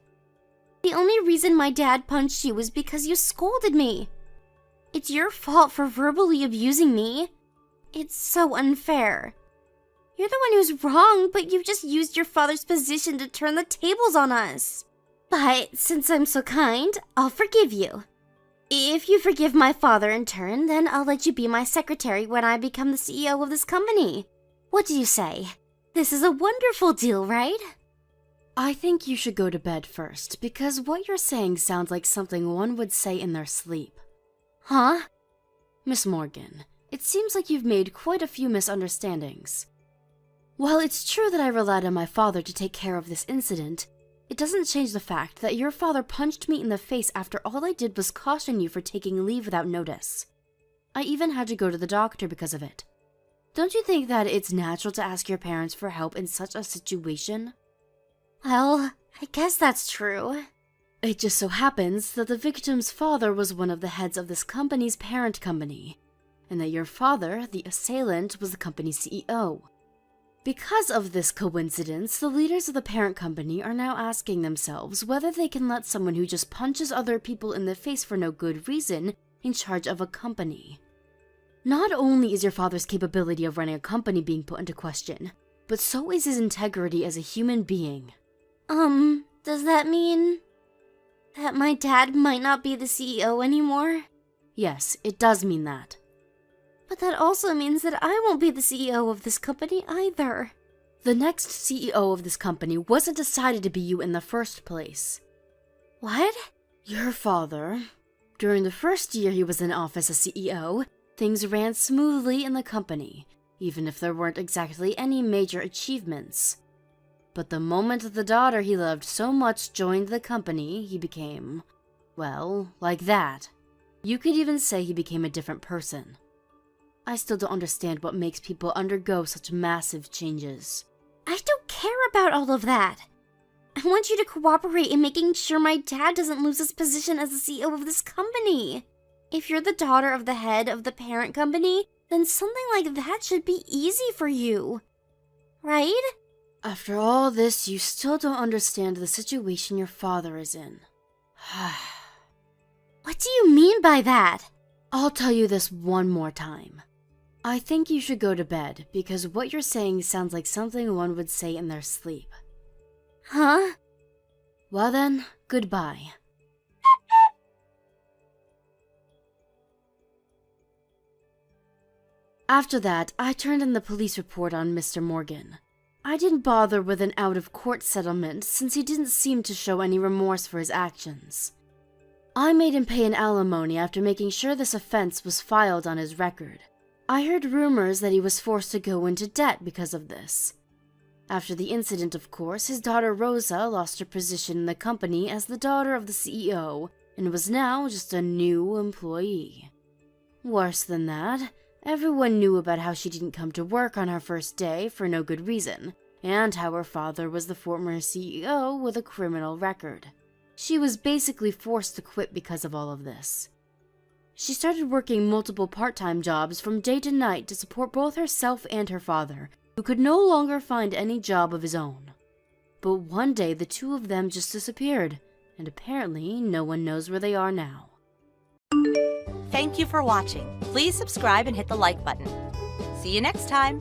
The only reason my dad punched you was because you scolded me. It's your fault for verbally abusing me. It's so unfair. You're the one who's wrong, but you just used your father's position to turn the tables on us. But since I'm so kind, I'll forgive you. If you forgive my father in turn, then I'll let you be my secretary when I become the CEO of this company. What do you say? This is a wonderful deal, right? I think you should go to bed first, because what you're saying sounds like something one would say in their sleep. Huh? Miss Morgan, it seems like you've made quite a few misunderstandings. While it's true that I relied on my father to take care of this incident, it doesn't change the fact that your father punched me in the face after all I did was caution you for taking leave without notice. I even had to go to the doctor because of it. Don't you think that it's natural to ask your parents for help in such a situation? Well, I guess that's true. It just so happens that the victim's father was one of the heads of this company's parent company, and that your father, the assailant, was the company's CEO. Because of this coincidence, the leaders of the parent company are now asking themselves whether they can let someone who just punches other people in the face for no good reason in charge of a company. Not only is your father's capability of running a company being put into question, but so is his integrity as a human being. Does that mean that my dad might not be the CEO anymore? Yes, it does mean that. But that also means that I won't be the CEO of this company either. The next CEO of this company wasn't decided to be you in the first place. What? Your father. During the first year he was in office as CEO, things ran smoothly in the company, even if there weren't exactly any major achievements. But the moment the daughter he loved so much joined the company, he became, well, like that. You could even say he became a different person. I still don't understand what makes people undergo such massive changes. I don't care about all of that. I want you to cooperate in making sure my dad doesn't lose his position as the CEO of this company. If you're the daughter of the head of the parent company, then something like that should be easy for you. Right? After all this, you still don't understand the situation your father is in. What do you mean by that? I'll tell you this one more time. I think you should go to bed, because what you're saying sounds like something one would say in their sleep. Huh? Well then, goodbye. After that, I turned in the police report on Mr. Morgan. I didn't bother with an out-of-court settlement since he didn't seem to show any remorse for his actions. I made him pay an alimony after making sure this offense was filed on his record. I heard rumors that he was forced to go into debt because of this. After the incident, of course, his daughter Rosa lost her position in the company as the daughter of the CEO and was now just a new employee. Worse than that, everyone knew about how she didn't come to work on her first day for no good reason, and how her father was the former CEO with a criminal record. She was basically forced to quit because of all of this. She started working multiple part-time jobs from day to night to support both herself and her father, who could no longer find any job of his own. But one day the two of them just disappeared, and apparently no one knows where they are now. Thank you for watching. Please subscribe and hit the like button. See you next time.